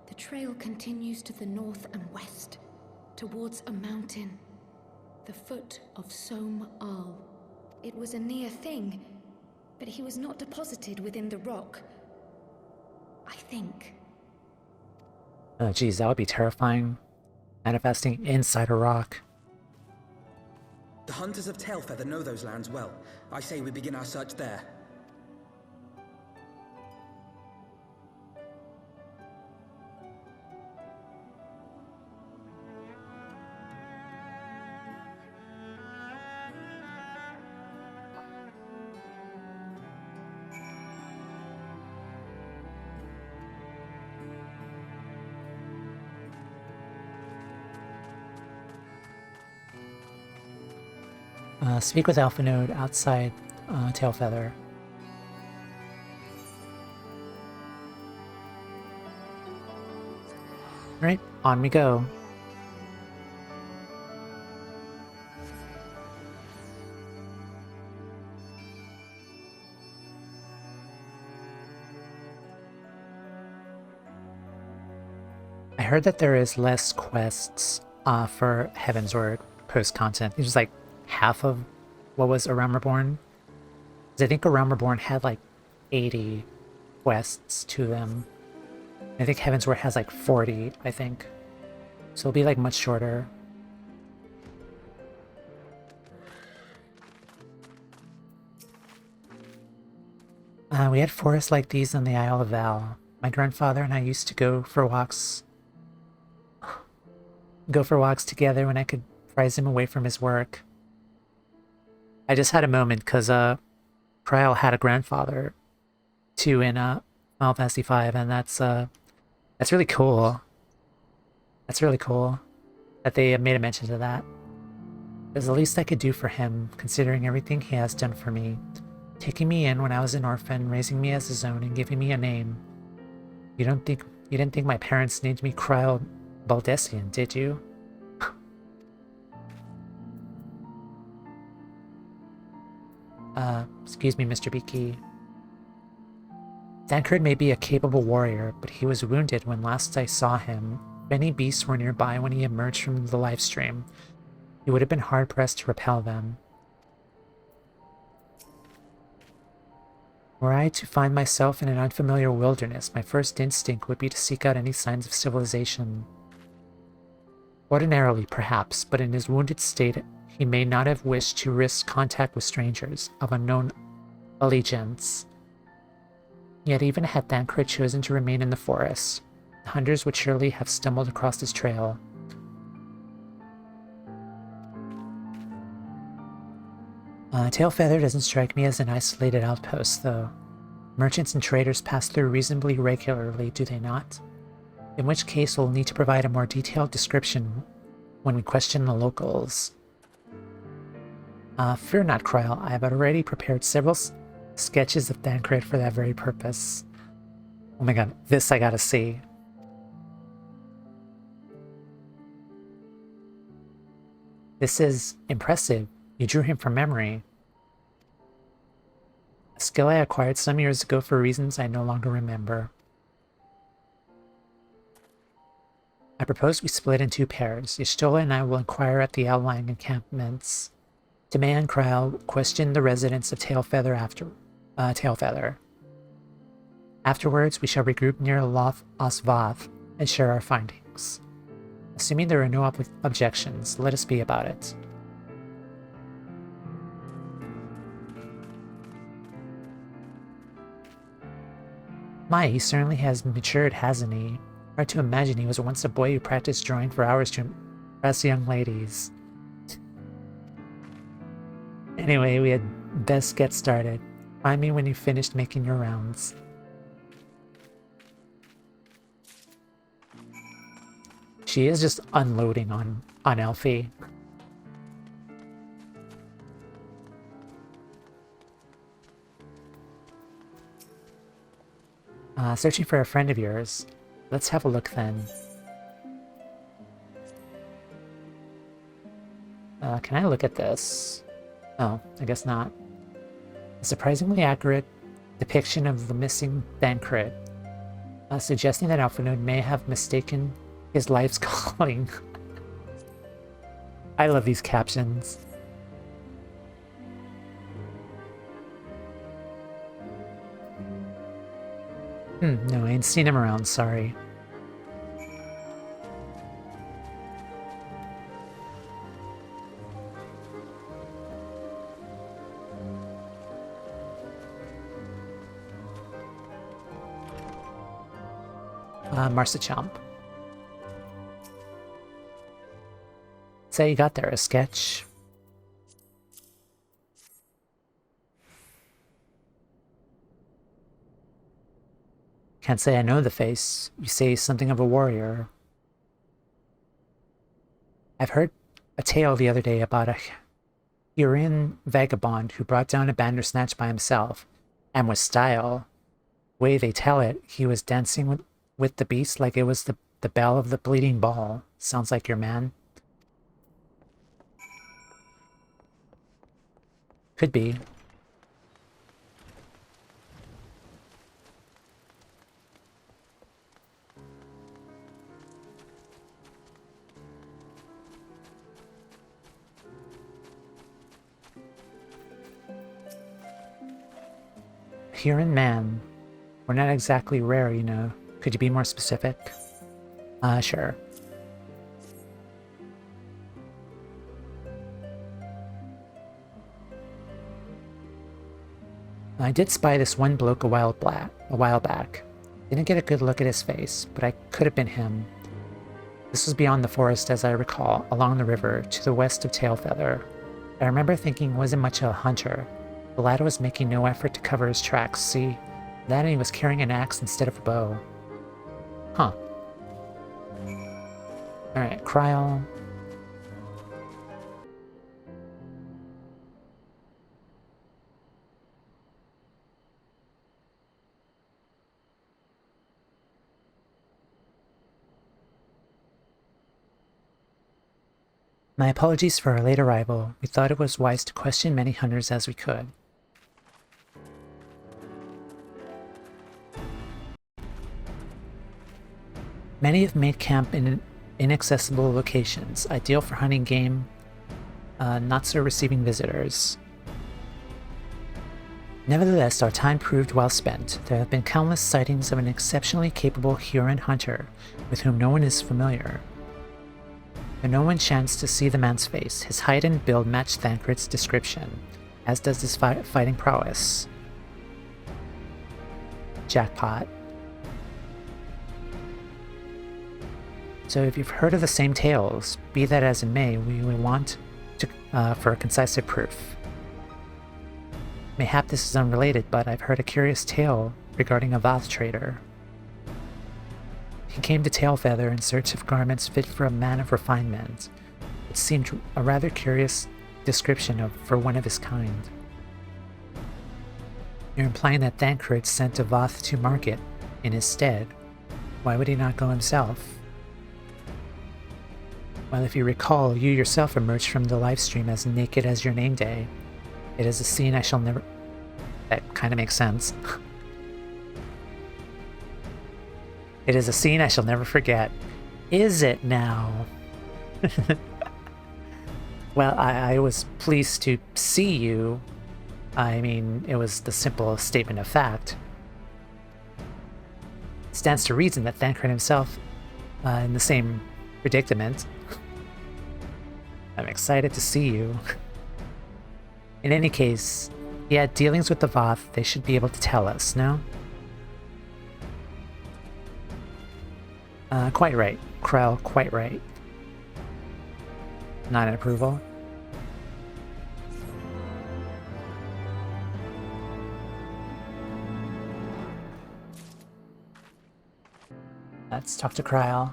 Speaker 7: the trail continues to the north and west, towards a mountain, the foot of Som Al. It was a near thing, but he was not deposited within the rock. I think.
Speaker 1: Oh geez, that would be terrifying. Manifesting inside a rock.
Speaker 4: The hunters of Tailfeather know those lands well. I say we begin our search there.
Speaker 1: Speak with Alphanode outside Tailfeather. Alright, on we go. I heard that there is less quests for Heavensward post-content. It was like half of what was A Realm Reborn. 'Cause I think A Realm Reborn had like 80 quests to them. I think Heavensward has like 40, I think. So it'll be like much shorter. We had forests like these on the Isle of Val. My grandfather and I used to go for walks together when I could prize him away from his work. I just had a moment because Kryl had a grandfather too in Final Fantasy V, and that's really cool. That's really cool that they made a mention to that. It was the least I could do for him, considering everything he has done for me. Taking me in when I was an orphan, raising me as his own, and giving me a name. You didn't think my parents named me Kryl Baldessian, did you? Excuse me, Mr. Beaky. Thancred may be a capable warrior, but he was wounded when last I saw him. Many beasts were nearby when he emerged from the livestream. He would have been hard-pressed to repel them. Were I to find myself in an unfamiliar wilderness, my first instinct would be to seek out any signs of civilization. Ordinarily, perhaps, but in his wounded state, he may not have wished to risk contact with strangers of unknown allegiance. Yet even had Thancred chosen to remain in the forest, the hunters would surely have stumbled across his trail. Tailfeather doesn't strike me as an isolated outpost, though. Merchants and traders pass through reasonably regularly, do they not? In which case we'll need to provide a more detailed description when we question the locals. Fear not, Kryl. I have already prepared several sketches of Thancred for that very purpose. Oh my god, this I gotta see. This is impressive. You drew him from memory. A skill I acquired some years ago for reasons I no longer remember. I propose we split in 2 pairs. Y'shtola and I will inquire at the outlying encampments. Demea and Kryl question the residents of Tailfeather Tailfeather. Afterwards, we shall regroup near Loth Osvath and share our findings. Assuming there are no objections, let us be about it. My, he certainly has matured, hasn't he? Hard to imagine he was once a boy who practiced drawing for hours to impress young ladies. Anyway, we had best get started. Find me when you've finished making your rounds. She is just unloading on Elfie. Searching for a friend of yours. Let's have a look then. Can I look at this? Oh, I guess not. A surprisingly accurate depiction of the missing Thancred, suggesting that Alphanode may have mistaken his life's calling. I love these captions. No, I ain't seen him around, sorry. Marsachomp. Say you got there, a sketch. Can't say I know the face. You say something of a warrior. I've heard a tale the other day about Hurin vagabond who brought down a bandersnatch by himself, and with style. Way they tell it, he was dancing with the beast like it was the bell of the bleeding ball. Sounds like your man. Could be. Huron man. We're not exactly rare, you know. Could you be more specific? Sure. I did spy this one bloke a while back. Didn't get a good look at his face, but I could have been him. This was beyond the forest, as I recall, along the river, to the west of Tailfeather. I remember thinking he wasn't much of a hunter. The lad was making no effort to cover his tracks, see? That and he was carrying an axe instead of a bow. Huh. Alright, Kryl. My apologies for our late arrival. We thought it was wise to question many hunters as we could. Many have made camp in inaccessible locations, ideal for hunting game, not so receiving visitors. Nevertheless, our time proved well spent. There have been countless sightings of an exceptionally capable Huron hunter, with whom no one is familiar. But no one chanced to see the man's face. His height and build matched Thancred's description, as does his fighting prowess. Jackpot. So if you've heard of the same tales, be that as it may, we will want to, for a concise proof. Mayhap this is unrelated, but I've heard a curious tale regarding a Voth trader. He came to Tailfeather in search of garments fit for a man of refinement. It seemed a rather curious description for one of his kind. You're implying that Thancred sent a Voth to market in his stead. Why would he not go himself? Well, if you recall, you yourself emerged from the livestream as naked as your name day. It is a scene I shall never... That kind of makes sense. It is a scene I shall never forget. Is it now? Well, I was pleased to see you. I mean, it was the simple statement of fact. It stands to reason that Thancred himself, in the same predicament. I'm excited to see you. In any case, he had dealings with the Voth. They should be able to tell us, no? Quite right. Krell, quite right. Not an approval. Let's talk to Kryl.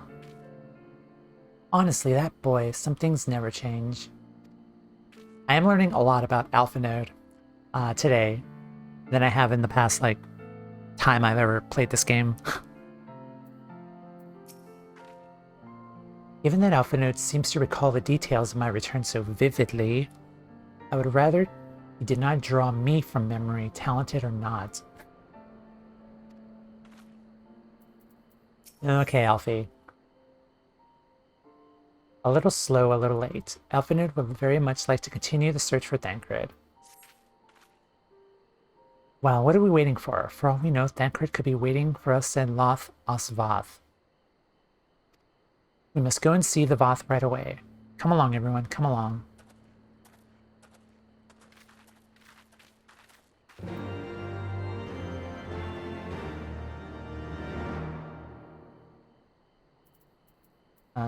Speaker 1: Honestly, that boy, some things never change. I am learning a lot about Alpha Node today than I have in the past, like, time I've ever played this game. Given that Alpha Node seems to recall the details of my return so vividly, I would rather he did not draw me from memory, talented or not. Okay, Alfie. A little slow, a little late. Alpha Node would very much like to continue the search for Thancred. Well, what are we waiting for? For all we know, Thancred could be waiting for us in Loth Osvath. We must go and see the Voth right away. Come along, everyone, come along.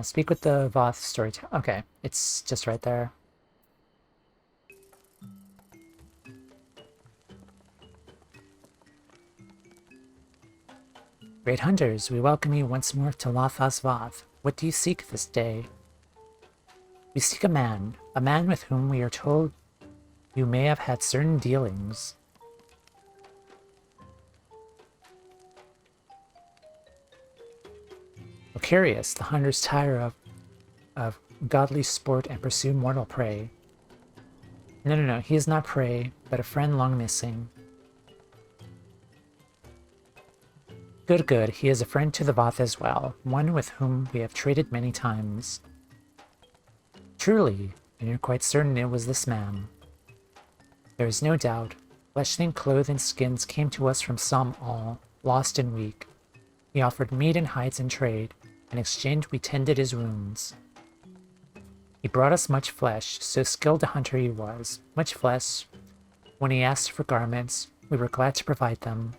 Speaker 1: Speak with the Voth storyteller. Okay, it's just right there. Great hunters, we welcome you once more to Loth Osvath. What do you seek this day? We seek a man with whom we are told You may have had certain dealings. Lucarius, the hunters tire of godly sport and pursue mortal prey. No, he is not prey, but a friend long missing. Good, he is a friend to the Voth as well, one with whom we have traded many times. Truly, and you're quite certain it was this man. There is no doubt, flesh-stained clothes and skins came to us from some all, lost and weak. He offered meat and hides in trade. In exchange we tended his wounds. He brought us much flesh, so skilled a hunter he was. Much flesh. When he asked for garments, we were glad to provide them.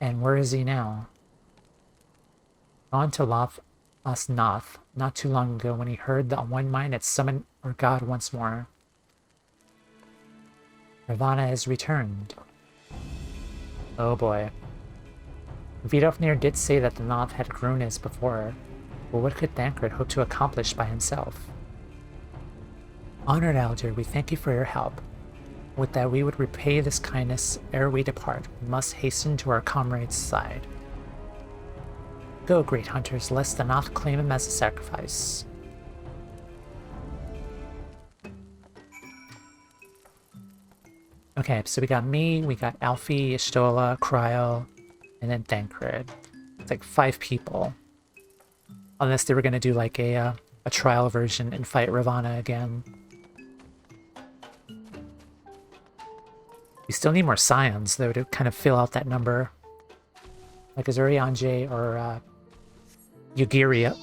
Speaker 1: And where is he now? Gone to Loth Osnoth not too long ago when he heard the One Mind had summoned our god once more. Ravana has returned. Oh boy. Vidofnir did say that the Noth had grown as before, but what could Thancred hope to accomplish by himself? Honored Elder, we thank you for your help. Would that we would repay this kindness ere we depart. We must hasten to our comrade's side. Go, great hunters, lest the Noth claim him as a sacrifice. Okay, so we got me, we got Alfie, Ishtola, Cryo, and then Thancred. It's like 5 people. Unless they were going to do like a trial version and fight Ravana again. We still need more Scions, though, to kind of fill out that number. Like, is Urianger or Yugiria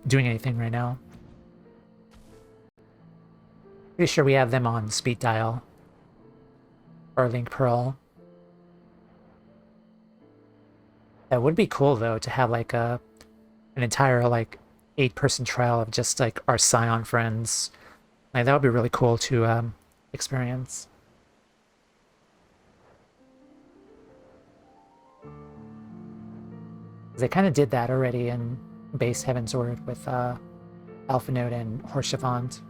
Speaker 1: doing anything right now? Pretty sure we have them on speed dial. Or Link Pearl. That would be cool, though, to have like an entire like 8-person trial of just like our Scion friends. Like, that would be really cool to experience. They kind of did that already in base Heavensward with Alphinote and Horshavant.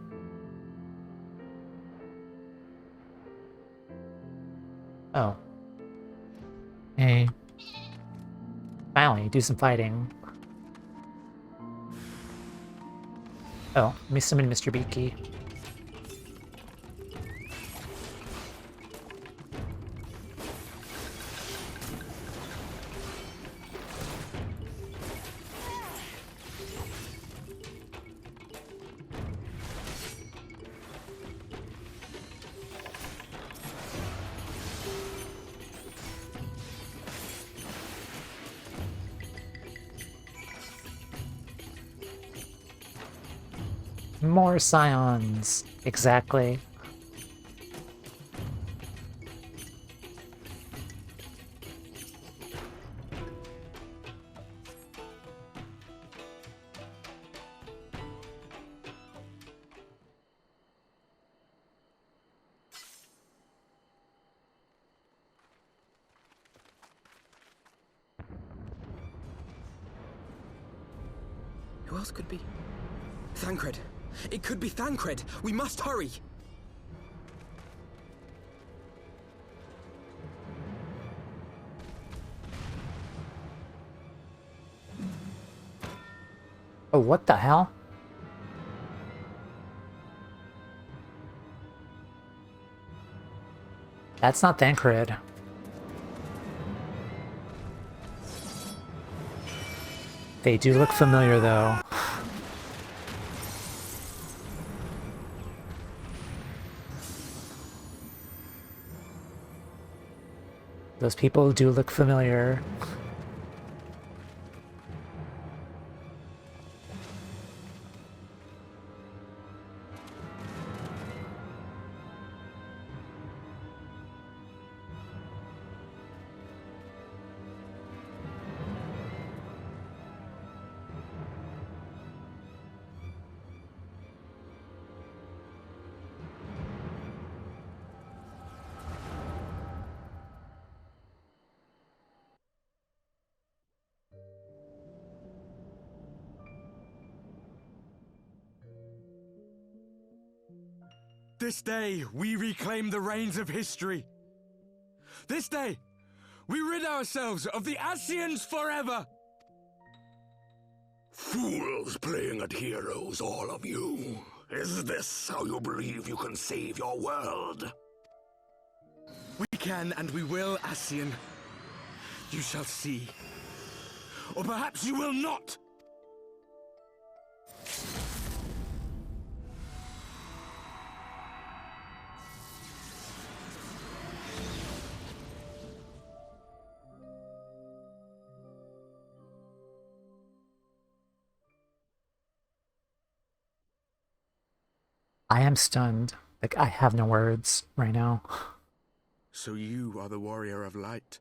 Speaker 1: Oh. Hey. Finally, do some fighting. Oh, let me summon Mr. Beaky. More Scions. Exactly.
Speaker 4: Who else could be? Thancred! It could be Thancred! We must hurry!
Speaker 1: Oh, what the hell? That's not Thancred. They do look familiar, though. Those people do look familiar.
Speaker 10: This day, we reclaim the reins of history. This day, we rid ourselves of the Ascians forever!
Speaker 6: Fools playing at heroes, all of you. Is this how you believe you can save your world?
Speaker 10: We can and we will, Ascian. You shall see. Or perhaps you will not!
Speaker 1: I am stunned. Like, I have no words right now.
Speaker 10: So you are the warrior of light.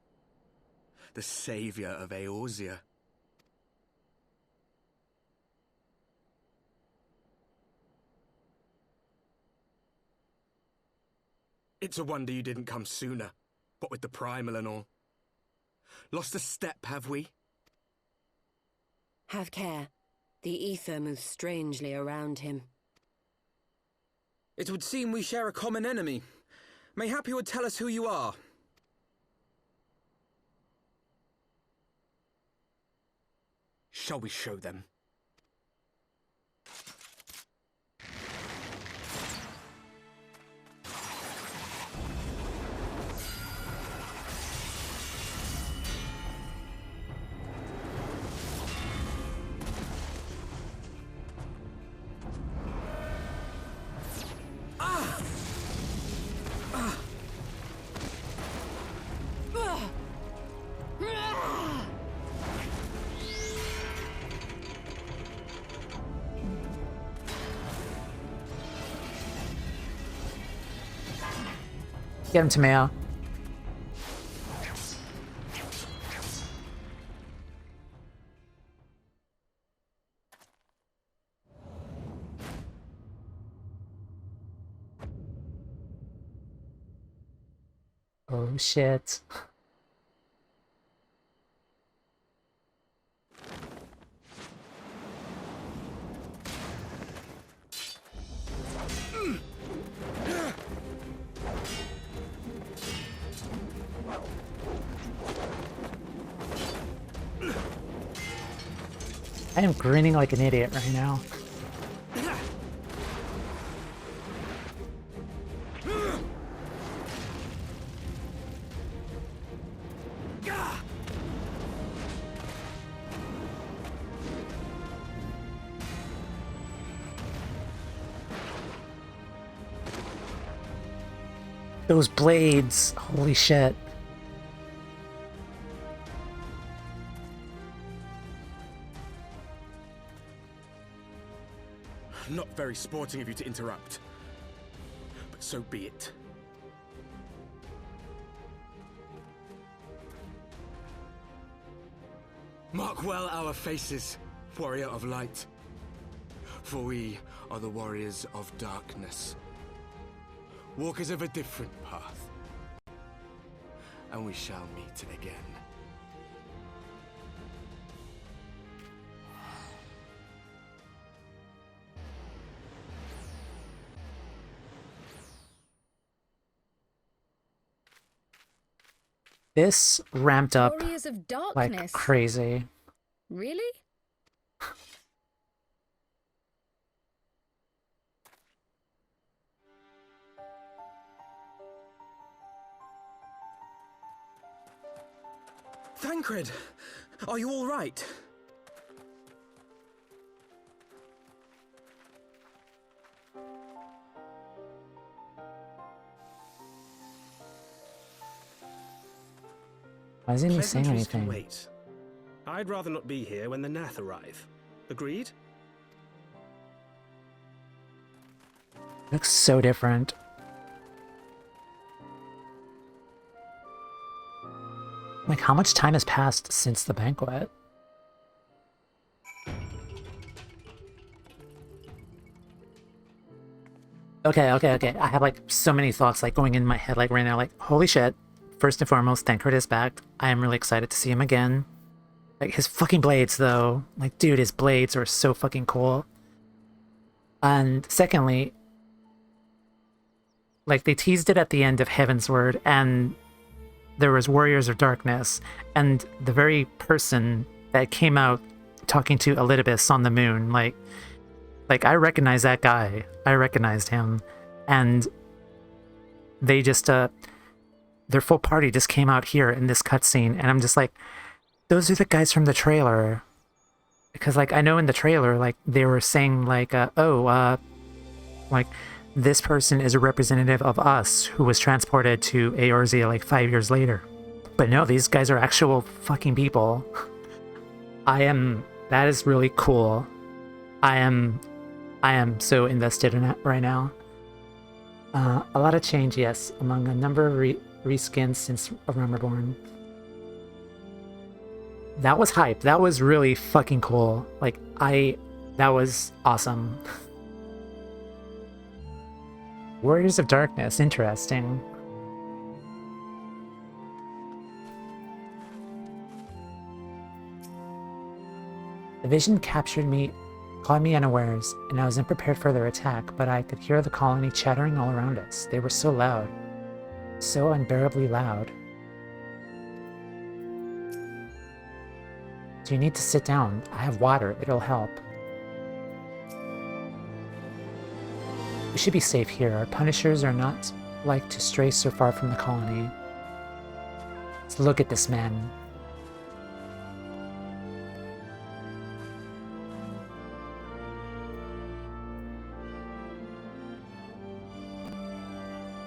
Speaker 10: The savior of Eorzea. It's a wonder you didn't come sooner, what with the primal and all. Lost a step, have we?
Speaker 8: Have care. The ether moves strangely around him.
Speaker 4: It would seem we share a common enemy. Mayhap you would tell us who you are.
Speaker 10: Shall we show them?
Speaker 1: Get him, Tameo. Oh shit. I am grinning like an idiot right now. Those blades, holy shit.
Speaker 10: Not very sporting of you to interrupt. But so be it. Mark well our faces, warrior of light. For we are the warriors of darkness. Walkers of a different path. And we shall meet again.
Speaker 1: This ramped up
Speaker 7: Warriors of Darkness.
Speaker 1: like crazy.
Speaker 7: Really?
Speaker 4: Thancred, are you all right?
Speaker 1: Why isn't he saying
Speaker 11: Pleasantries can
Speaker 1: anything?
Speaker 11: wait. I'd rather not be here when the Nath arrive. Agreed?
Speaker 1: Looks so different. Like, how much time has passed since the banquet? Okay. I have like so many thoughts like going in my head like right now, like, holy shit. First and foremost, Thancred is back. I am really excited to see him again. Like, his fucking blades, though. Like, dude, his blades are so fucking cool. And secondly, like they teased it at the end of Heavensward, and there was Warriors of Darkness, and the very person that came out talking to Elidibus on the moon, like I recognize that guy. I recognized him, and they just their full party just came out here in this cutscene, and I'm just like, those are the guys from the trailer. Because, like, I know in the trailer, like, they were saying, like, like, this person is a representative of us who was transported to Eorzea, like, 5 years later. But no, these guys are actual fucking people. That is really cool. I am so invested in it right now. A lot of change, yes, among a number of reskins since Realmreborn. That was hype. That was really fucking cool. Like, that was awesome. Warriors of Darkness, interesting. The vision captured me, caught me unawares, and I was unprepared for their attack, but I could hear the colony chattering all around us. They were so loud. So unbearably loud. You need to sit down. I have water. It'll help. We should be safe here. Our punishers are not like to stray so far from the colony. Let's look at this man.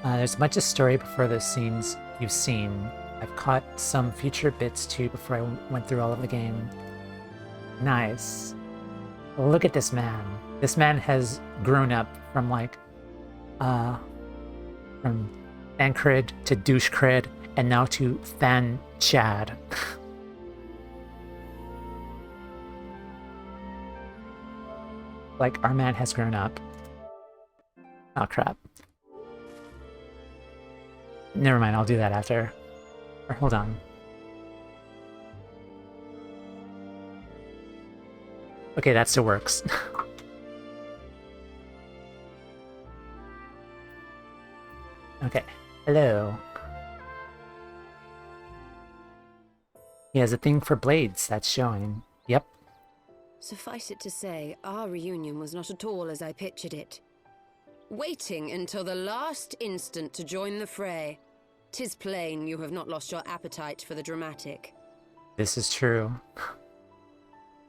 Speaker 1: There's a bunch of story before those scenes you've seen. I've caught some future bits too before I went through all of the game. Nice. Look at this man. This man has grown up from like, from Thancred to Douchecred, and now to Than Chad. Like, our man has grown up. Oh crap. Never mind, I'll do that after. Or hold on. Okay, that still works. Okay, hello. He has a thing for blades, that's showing. Yep.
Speaker 8: Suffice it to say, our reunion was not at all as I pictured it. Waiting until the last instant to join the fray. 'Tis plain you have not lost your appetite for the dramatic.
Speaker 1: This is true.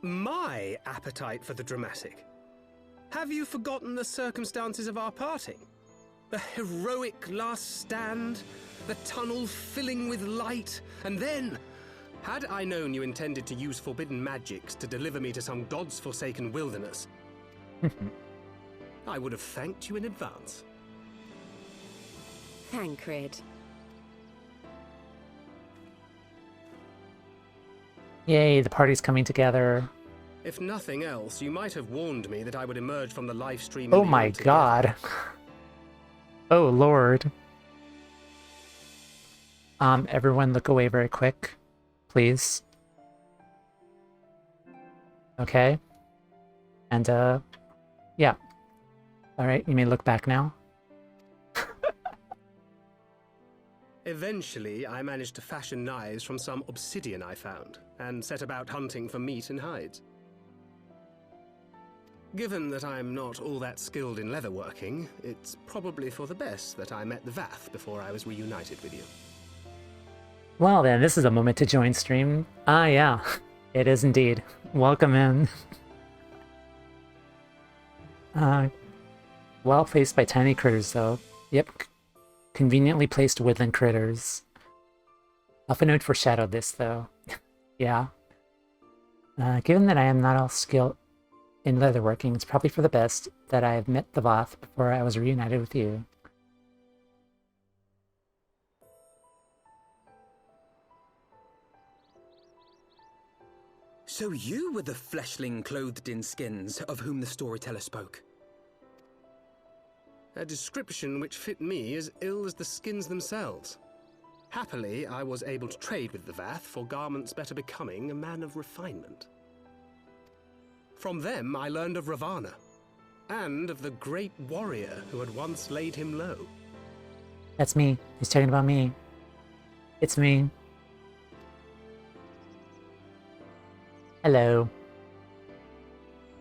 Speaker 11: My appetite for the dramatic? Have you forgotten the circumstances of our parting? The heroic last stand, the tunnel filling with light, and then, had I known you intended to use forbidden magics to deliver me to some god's forsaken wilderness, I would have thanked you in advance.
Speaker 8: Thancred.
Speaker 1: Yay, the party's coming together.
Speaker 11: If nothing else, you might have warned me that I would emerge from the live stream.
Speaker 1: Oh my god. Oh lord. Everyone look away very quick, please. Okay. And, yeah. Alright, you may look back now.
Speaker 11: Eventually, I managed to fashion knives from some obsidian I found, and set about hunting for meat and hides. Given that I'm not all that skilled in leatherworking, it's probably for the best that I met the Vath before I was reunited with you.
Speaker 1: Well then, this is a moment to join stream. Ah yeah, it is indeed. Welcome in. Well placed by tiny critters though. Yep. Conveniently placed woodland critters. Alphanote foreshadowed this, though. Yeah. Given that I am not all skilled in leatherworking, it's probably for the best that I have met the Vath before I was reunited with you.
Speaker 4: So you were the fleshling clothed in skins of whom the storyteller spoke?
Speaker 11: A description which fit me as ill as the skins themselves. Happily, I was able to trade with the Vath for garments better becoming a man of refinement. From them, I learned of Ravana, and of the great warrior who had once laid him low.
Speaker 1: That's me. He's talking about me. It's me. Hello.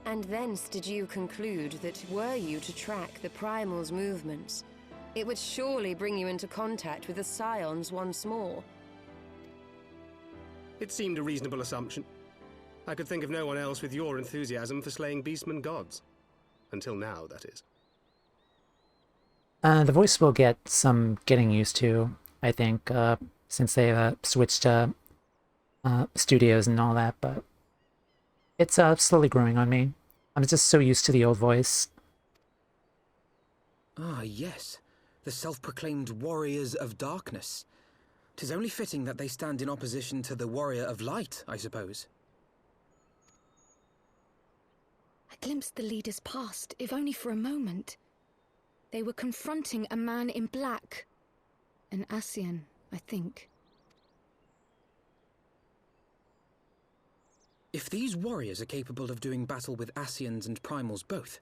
Speaker 8: And thence did you conclude that were you to track the Primal's movements, it would surely bring you into contact with the Scions once more?
Speaker 11: It seemed a reasonable assumption. I could think of no one else with your enthusiasm for slaying beastmen gods. Until now, that is.
Speaker 1: The voice will get some getting used to, I think, since they switched studios and all that, but it's slowly growing on me. I'm just so used to the old voice.
Speaker 4: Ah, yes. The self-proclaimed Warriors of Darkness. 'Tis only fitting that they stand in opposition to the Warrior of Light, I suppose.
Speaker 7: I glimpsed the leaders past, if only for a moment. They were confronting a man in black. An Ascian, I think.
Speaker 4: If these warriors are capable of doing battle with Ascians and Primals both,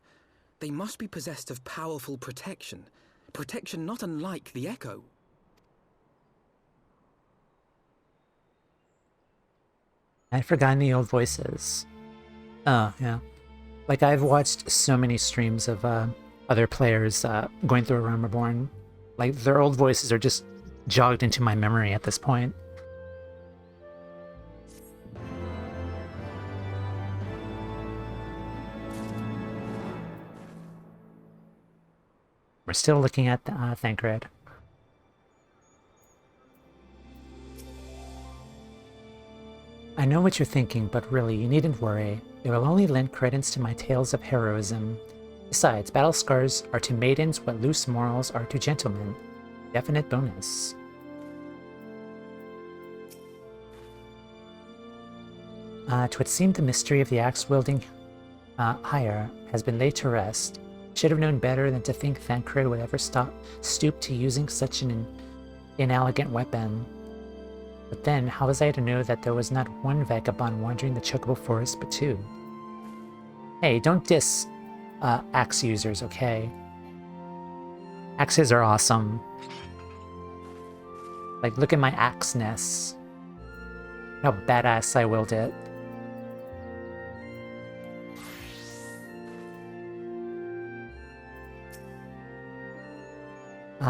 Speaker 4: they must be possessed of powerful protection. Protection not unlike the Echo.
Speaker 1: I've forgotten the old voices. Oh, yeah. Like, I've watched so many streams of other players going through A Realm Reborn. Like, their old voices are just jogged into my memory at this point. We're still looking at Thancred. I know what you're thinking, but really, you needn't worry. It will only lend credence to my tales of heroism. Besides, battle scars are to maidens what loose morals are to gentlemen. Definite bonus. Twould seem the mystery of the axe-wielding hire has been laid to rest. Should have known better than to think Thancred would ever stoop to using such an inelegant weapon. But then, how was I to know that there was not one vagabond wandering the Chocobo Forest, but two? Hey, don't diss axe users, okay? Axes are awesome. Like, look at my axe-ness. How badass I wield it.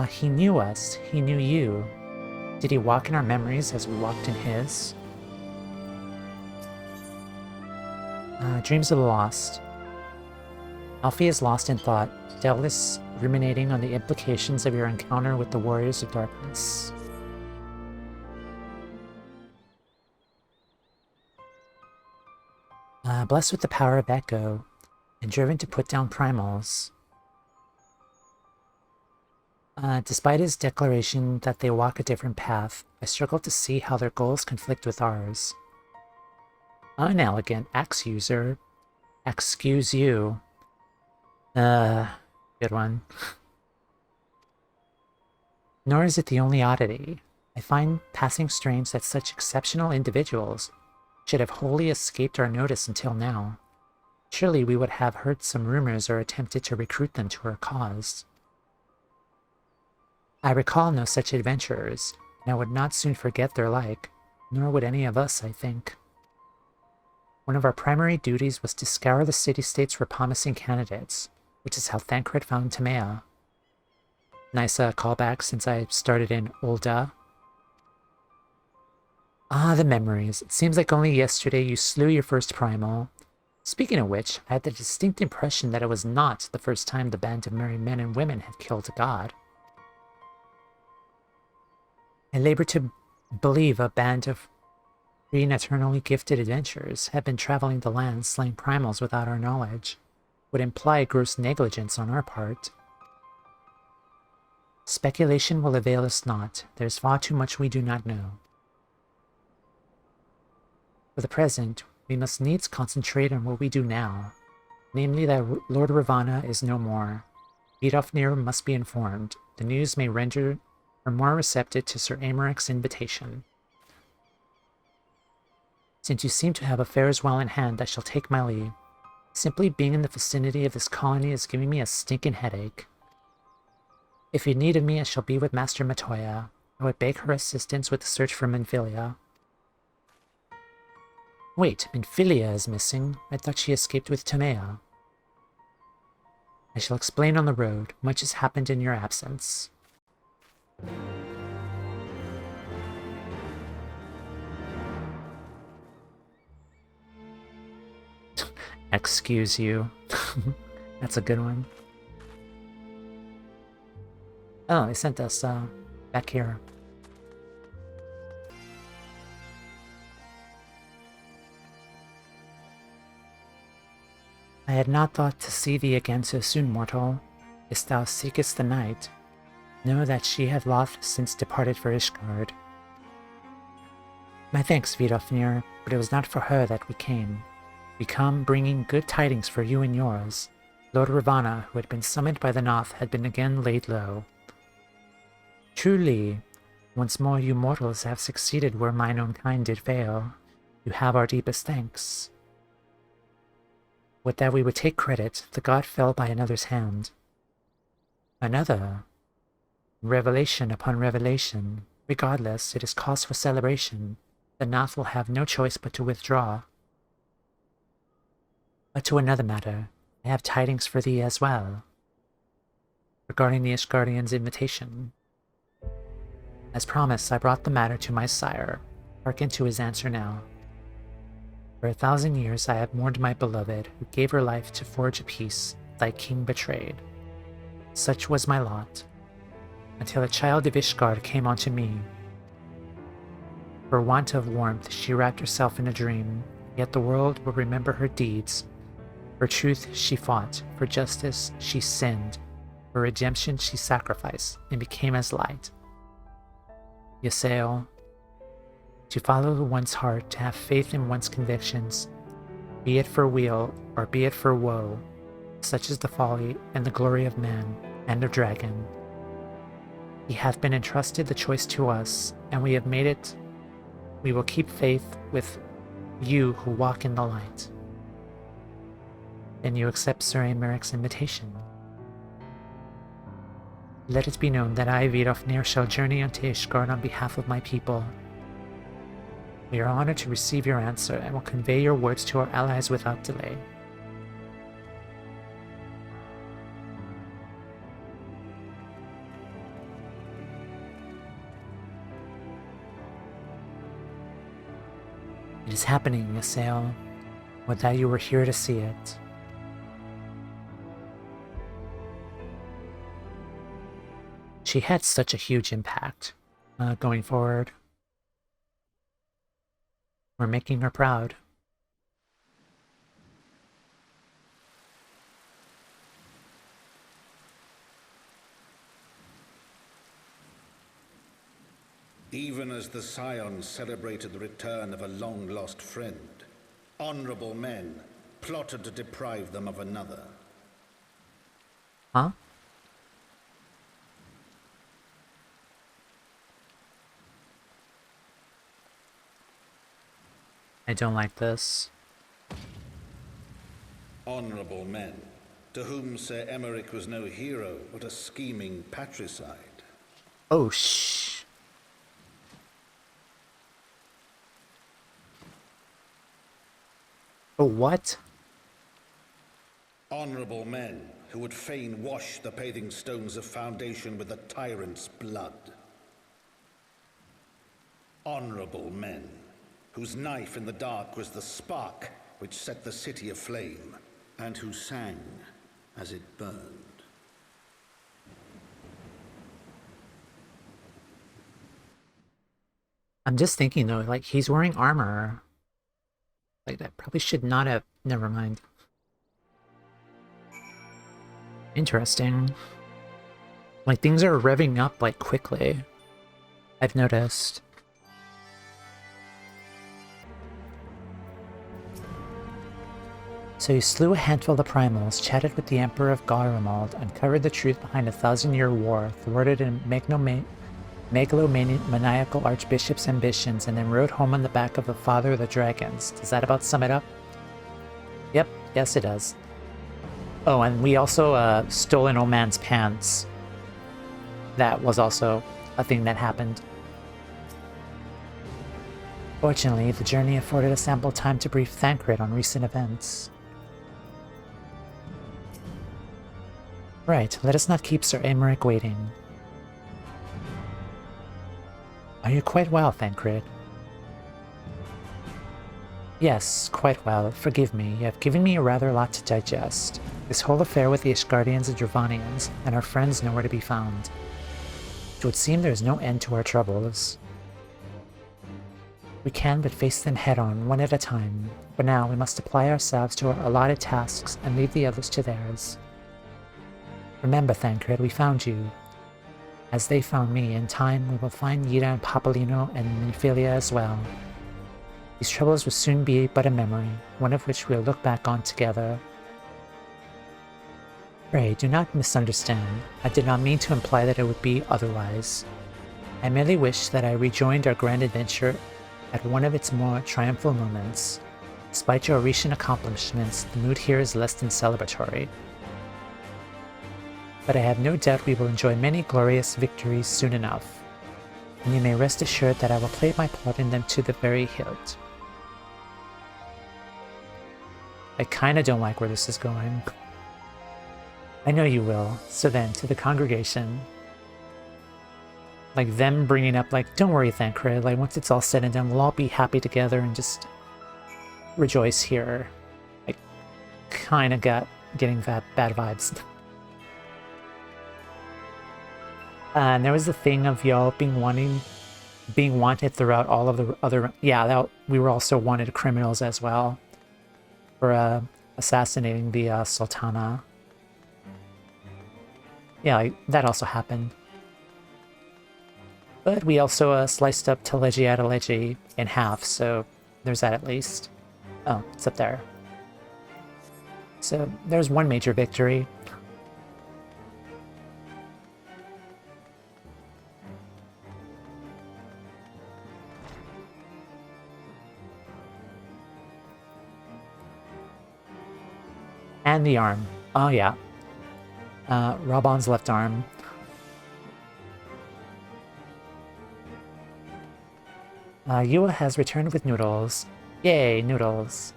Speaker 1: He knew us. He knew you. Did he walk in our memories as we walked in his? Dreams of the Lost. Alfie is lost in thought, doubtless ruminating on the implications of your encounter with the Warriors of Darkness. Blessed with the power of Echo, and driven to put down Primals. Despite his declaration that they walk a different path, I struggle to see how their goals conflict with ours. Unelegant axe user. Excuse you. Good one. Nor is it the only oddity. I find passing strange that such exceptional individuals should have wholly escaped our notice until now. Surely we would have heard some rumors or attempted to recruit them to our cause. I recall no such adventurers, and I would not soon forget their like, nor would any of us, I think. One of our primary duties was to scour the city-states for promising candidates, which is how Thancred found Tamea. Nice callback since I started in Ul'dah. Ah, the memories. It seems like only yesterday you slew your first primal. Speaking of which, I had the distinct impression that it was not the first time the band of merry men and women had killed a god. I labor to believe a band of free and eternally gifted adventurers have been traveling the land slaying primals without our knowledge. Would imply gross negligence on our part. Speculation will avail us not. There's far too much we do not know. For the present, we must needs concentrate on what we do now, namely that Lord Ravana is no more. Vidofnir must be informed. The news may render her more receptive to Sir Amarek's invitation. Since you seem to have affairs well in hand, I shall take my leave. Simply being in the vicinity of this colony is giving me a stinking headache. If you need of me, I shall be with Master Matoya. I would beg her assistance with the search for Minfilia. Wait, Minfilia is missing. I thought she escaped with Tomea. I shall explain on the road. Much has happened in your absence. Excuse you. That's a good one. Oh, they sent us back here. I had not thought to see thee again so soon, mortal. If thou seekest the night, know that she had loth since departed for Ishgard. My thanks, Vidofnir, but it was not for her that we came. We come bringing good tidings for you and yours. Lord Ravana, who had been summoned by the Noth, had been again laid low. Truly, once more you mortals have succeeded where mine own kind did fail. You have our deepest thanks. Would that we would take credit, the god fell by another's hand. Another? Revelation upon revelation. Regardless, it is cause for celebration. The Noth will have no choice but to withdraw. But to another matter, I have tidings for thee as well. Regarding the Ishgardian's invitation. As promised, I brought the matter to my sire. Hearken to his answer now. For 1,000 years I have mourned my beloved, who gave her life to forge a peace thy king betrayed. Such was my lot, until a child of Ishgard came unto me. For want of warmth she wrapped herself in a dream, yet the world will remember her deeds. For truth she fought, for justice she sinned, for redemption she sacrificed, and became as light. Ysael, to follow one's heart, to have faith in one's convictions, be it for weal or be it for woe, such is the folly and the glory of man and of dragon. He hath been entrusted the choice to us, and we have made it. We will keep faith with you who walk in the light. Then you accept Sir Amaric's invitation. Let it be known that I, Vidofnir, shall journey unto Ishgard on behalf of my people. We are honored to receive your answer and will convey your words to our allies without delay. It is happening, Ysael. Would that you were here to see it. She had such a huge impact going forward. We're making her proud.
Speaker 6: Even as the Scions celebrated the return of a long-lost friend, honorable men plotted to deprive them of another.
Speaker 1: Huh? I don't like this.
Speaker 6: Honorable men, to whom Sir Emeric was no hero, but a scheming patricide.
Speaker 1: Oh, shh. Oh, what?
Speaker 6: Honorable men who would fain wash the paving stones of foundation with the tyrant's blood. Honorable men whose knife in the dark was the spark which set the city aflame, and who sang as it burned.
Speaker 1: I'm just thinking though, like, he's wearing armor. Like, that probably should not have... Never mind. Interesting. Like, things are revving up, like, quickly. I've noticed. So you slew a handful of primals, chatted with the Emperor of Garlemald, uncovered the truth behind a 1,000-year war, thwarted a megalomaniacal archbishop's ambitions, and then rode home on the back of the father of the dragons. Does that about sum it up? Yep, yes it does. Oh, and we also stole an old man's pants. that was also a thing that happened. Fortunately, the journey afforded us ample time to brief Thancred on recent events. Right, let us not keep Sir Aymeric waiting. Are you quite well, Thancred? Yes, quite well. Forgive me, you have given me a rather lot to digest. This whole affair with the Ishgardians and Dravanians, and our friends nowhere to be found. It would seem there is no end to our troubles. We can but face them head-on, one at a time. For now, we must apply ourselves to our allotted tasks and leave the others to theirs. Remember, Thancred, we found you. As they found me, in time we will find Yida and Papolino and Nymphalia as well. These troubles will soon be but a memory, one of which we'll look back on together. Pray, do not misunderstand. I did not mean to imply that it would be otherwise. I merely wish that I rejoined our grand adventure at one of its more triumphal moments. Despite your recent accomplishments, the mood here is less than celebratory. But I have no doubt we will enjoy many glorious victories soon enough, and you may rest assured that I will play my part in them to the very hilt. I kinda don't like where this is going. I know you will. So then, to the congregation. Like, them bringing up, like, don't worry, Thancred, like, once it's all said and done, we'll all be happy together and just rejoice here. I kinda getting bad vibes. And there was the thing of y'all being wanted throughout all of the other... Yeah, we were also wanted criminals as well for assassinating the Sultana. Yeah, that also happened. But we also sliced up Teleji Adeleji in half, so there's that at least. Oh, it's up there. So there's one major victory. And the arm. Oh yeah. Rabon's left arm. Yua has returned with noodles. Yay, noodles.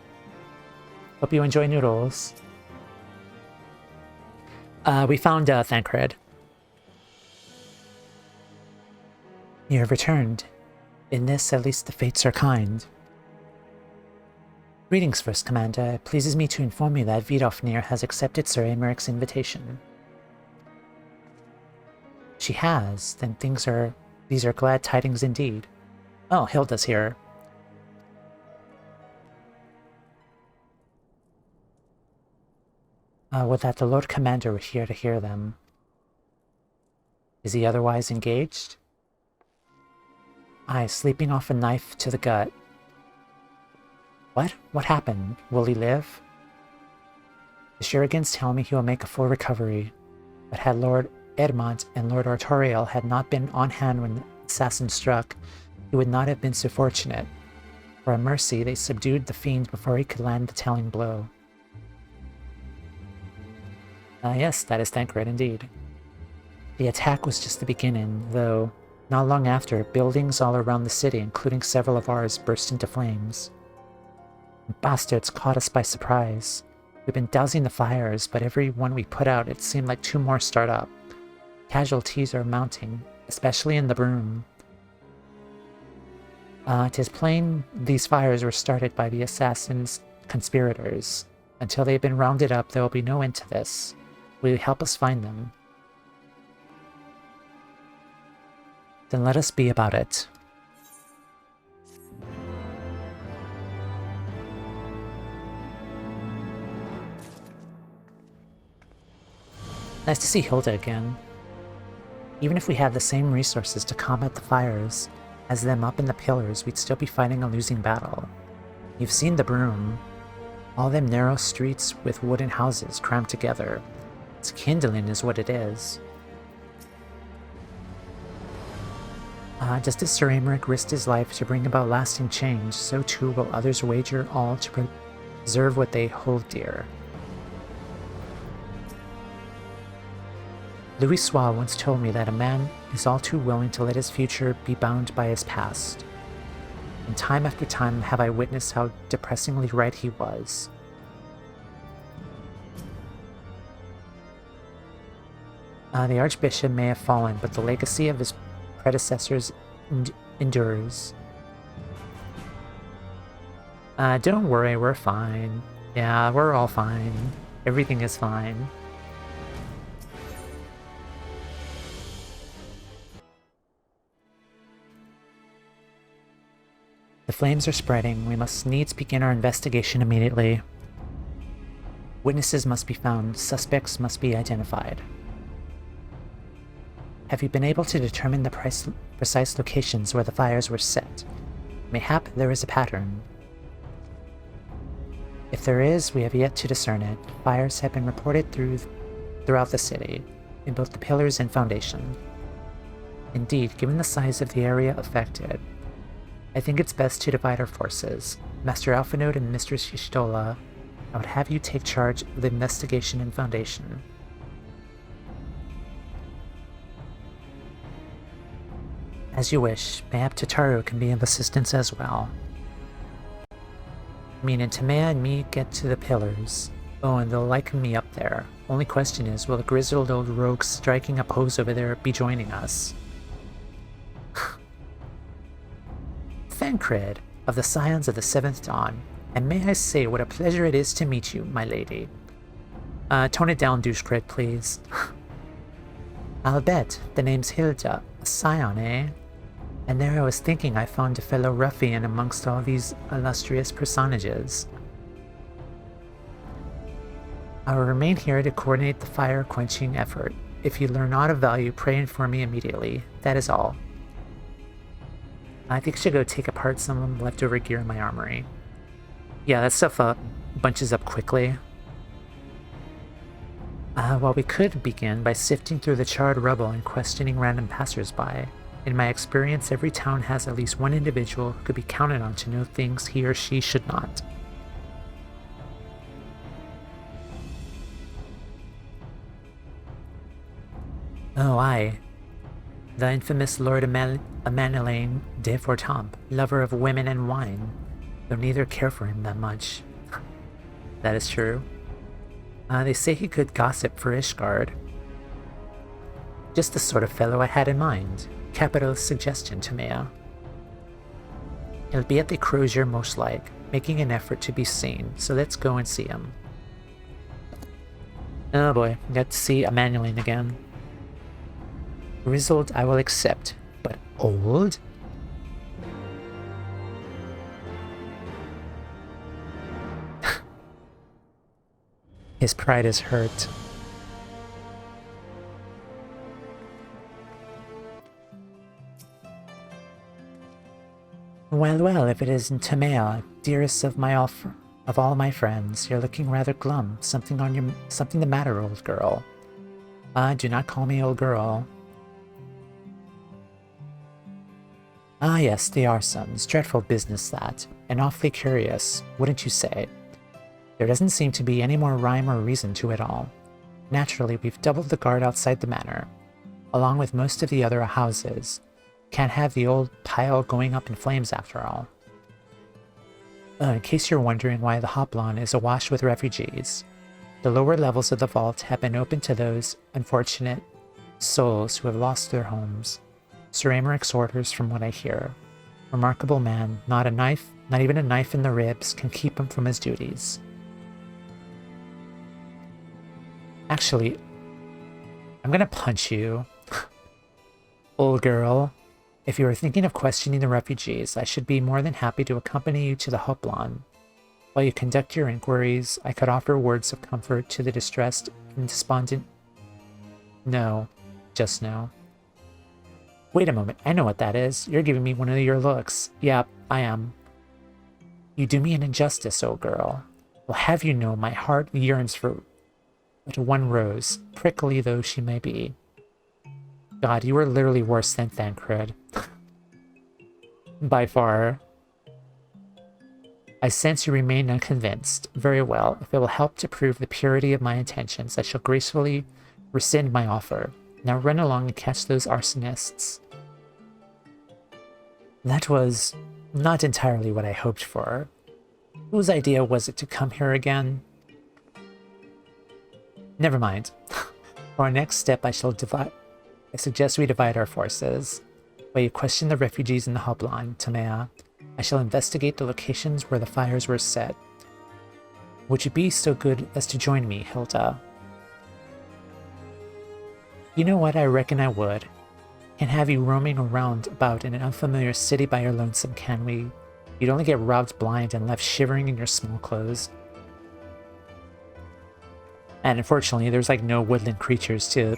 Speaker 1: Hope you enjoy noodles. We found Thancred. You have returned. In this, at least the fates are kind. Greetings, First Commander. It pleases me to inform you that Vidofnir has accepted Sir Aymeric's invitation. She has? Then these are glad tidings indeed. Oh, Hilda's here. Would that the Lord Commander were here to hear them. Is he otherwise engaged? Aye, sleeping off a knife to the gut. What? What happened? Will he live? The Shurigans tell me he will make a full recovery, but had Lord Edmont and Lord Artoriel had not been on hand when the assassin struck, he would not have been so fortunate. For a mercy, they subdued the fiend before he could land the telling blow. Yes, that is Thancred indeed. The attack was just the beginning, though not long after, buildings all around the city, including several of ours, burst into flames. The bastards caught us by surprise. We've been dousing the fires, but every one we put out, it seemed like 2 more start up. Casualties are mounting, especially in the Broom. 'Tis plain these fires were started by the assassins' conspirators. Until they've been rounded up, there will be no end to this. Will you help us find them? Then let us be about it. Nice to see Hilda again. Even if we had the same resources to combat the fires as them up in the pillars, we'd still be fighting a losing battle. You've seen the Broom. All them narrow streets with wooden houses crammed together. It's kindling is what it is. Just as Sir Aymeric risked his life to bring about lasting change, so too will others wager all to preserve what they hold dear. Louis Soir once told me that a man is all too willing to let his future be bound by his past. And time after time have I witnessed how depressingly right he was. The Archbishop may have fallen, but the legacy of his predecessors endures. Don't worry, we're fine. Yeah, we're all fine. Everything is fine. The flames are spreading. We must needs begin our investigation immediately. Witnesses must be found. Suspects must be identified. Have you been able to determine the precise locations where the fires were set? Mayhap there is a pattern. If there is, we have yet to discern it. Fires have been reported throughout the city, in both the pillars and foundation. Indeed, given the size of the area affected, I think it's best to divide our forces. Master Alphanode and Mistress Y'shtola, I would have you take charge of the investigation and foundation. As you wish. Mayhap Tataru can be of assistance as well. I mean, and Tamea and me get to the pillars. Oh, and they'll like me up there. Only question is, will the grizzled old rogue striking a pose over there be joining us? Thancred, of the Scions of the Seventh Dawn, and may I say what a pleasure it is to meet you, my lady. Tone it down, douchecred, please. I'll bet. The name's Hilda. A scion, eh? And there I was thinking I found a fellow ruffian amongst all these illustrious personages. I will remain here to coordinate the fire-quenching effort. If you learn aught of value, pray inform me immediately. That is all. I think I should go take apart some of the leftover gear in my armory. Yeah, that stuff bunches up quickly. Well, we could begin by sifting through the charred rubble and questioning random passersby. In my experience, every town has at least one individual who could be counted on to know things he or she should not. Oh, aye. The infamous Lord Emmanuel de Fortamp, lover of women and wine, though neither care for him that much. That is true. They say he could gossip for Ishgard. Just the sort of fellow I had in mind. Capital suggestion, Tamea. He'll be at the Crozier most like, making an effort to be seen, so let's go and see him. Oh boy, got to see Emmanuel again. Grizzled I will accept, but old? His pride is hurt. Well, if it isn't Tamea, dearest of all my friends, you're looking rather glum. Something the matter, old girl? Do not call me old girl. Ah yes, the Arsons. Dreadful business that. And awfully curious, wouldn't you say? There doesn't seem to be any more rhyme or reason to it all. Naturally, we've doubled the guard outside the manor, along with most of the other houses. Can't have the old pile going up in flames after all. In case you're wondering why the Hoplon is awash with refugees, the lower levels of the vault have been opened to those unfortunate souls who have lost their homes. Sir Amaric's orders, from what I hear. Remarkable man, not even a knife in the ribs can keep him from his duties. Actually, I'm gonna punch you. Old girl. If you are thinking of questioning the refugees, I should be more than happy to accompany you to the Hoplon. While you conduct your inquiries, I could offer words of comfort to the distressed and despondent. No, just no. Wait a moment, I know what that is. You're giving me one of your looks. Yep, I am. You do me an injustice, old girl. Well, have you know, my heart yearns for but one rose, prickly though she may be. God, you are literally worse than Thancred. By far. I sense you remain unconvinced. Very well. If it will help to prove the purity of my intentions, I shall gracefully rescind my offer. Now run along and catch those arsonists. That was not entirely what I hoped for. Whose idea was it to come here again? Never mind. For our next step, I suggest we divide our forces. While you question the refugees in the hubline, Tamea, I shall investigate the locations where the fires were set. Would you be so good as to join me, Hilda? You know what, I reckon I would. Can't have you roaming around about in an unfamiliar city by your lonesome, can we? You'd only get robbed blind and left shivering in your small clothes. And unfortunately, there's like no woodland creatures to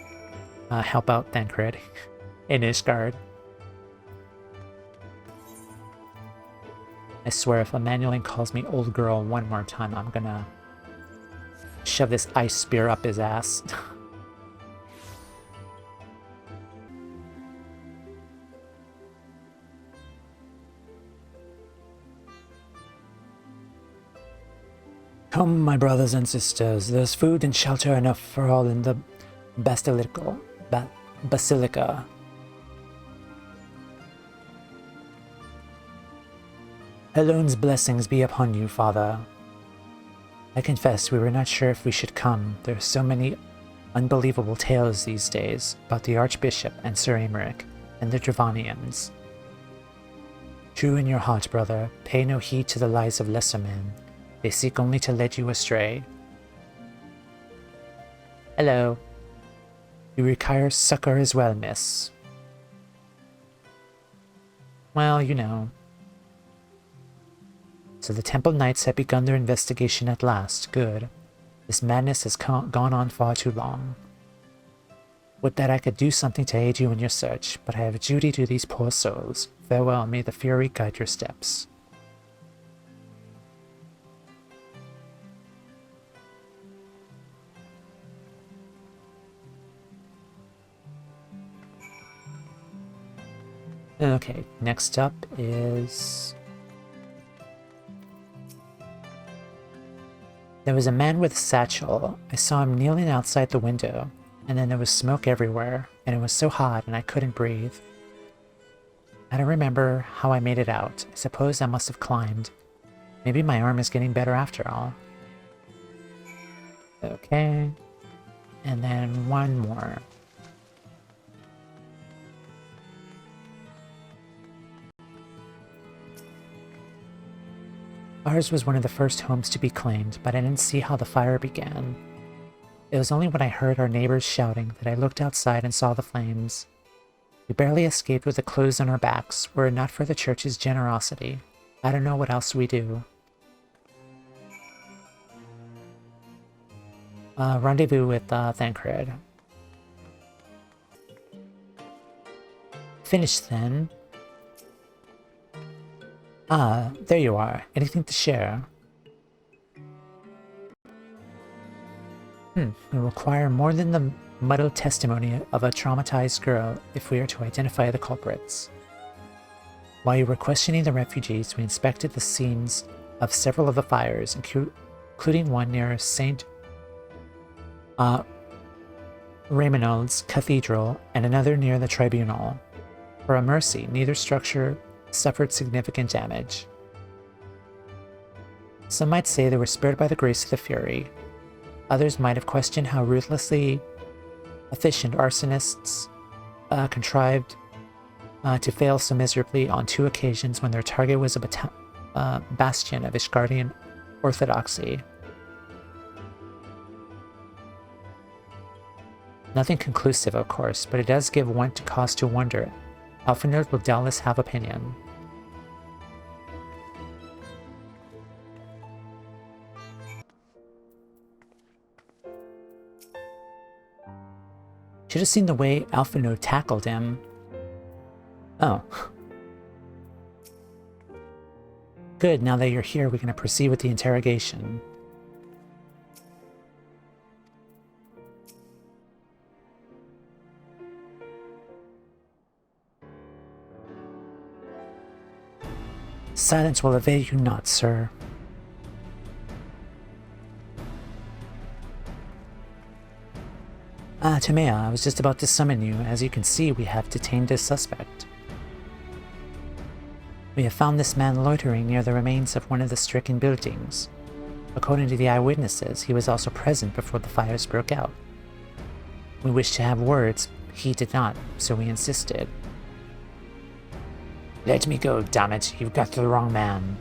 Speaker 1: help out Thancred in Ishgard. I swear if Emmanueline calls me old girl one more time, I'm gonna shove this ice spear up his ass. Come, my brothers and sisters, there's food and shelter enough for all in the basilica. Helone's blessings be upon you, Father. I confess we were not sure if we should come. There are so many unbelievable tales these days about the Archbishop and Sir Aymeric and the Dravanians. True in your heart, brother, pay no heed to the lies of lesser men. They seek only to lead you astray. Hello. You require succor as well, miss. Well, you know. So the Temple Knights have begun their investigation at last. Good. This madness has gone on far too long. Would that I could do something to aid you in your search, but I have a duty to these poor souls. Farewell, may the Fury guide your steps. Okay, next up is... There was a man with a satchel. I saw him kneeling outside the window, and then there was smoke everywhere, and it was so hot and I couldn't breathe. I don't remember how I made it out. I suppose I must have climbed. Maybe my arm is getting better after all. Okay. And then one more. Ours was one of the first homes to be claimed, but I didn't see how the fire began. It was only when I heard our neighbors shouting that I looked outside and saw the flames. We barely escaped with the clothes on our backs, were it not for the church's generosity. I don't know what else we do. Rendezvous with Thancred. Finished then. Ah, there you are. Anything to share? It will require more than the muddled testimony of a traumatized girl if we are to identify the culprits. While you were questioning the refugees, we inspected the scenes of several of the fires, including one near St. Raymonald's Cathedral and another near the Tribunal. For a mercy, neither structure suffered significant damage. Some might say they were spared by the grace of the Fury. Others might have questioned how ruthlessly efficient arsonists contrived to fail so miserably on 2 occasions when their target was a bastion of Ishgardian orthodoxy. Nothing conclusive, of course, but it does give one cause to wonder. Alfenerd will doubtless have opinion. Should have seen the way Alfenerd tackled him. Oh. Good, now that you're here, we're going to proceed with the interrogation. Silence will avail you not, sir. Ah, Tomea, I was just about to summon you. As you can see, we have detained a suspect. We have found this man loitering near the remains of one of the stricken buildings. According to the eyewitnesses, he was also present before the fires broke out. We wished to have words, he did not, so we insisted. Let me go, damn it! You've got the wrong man.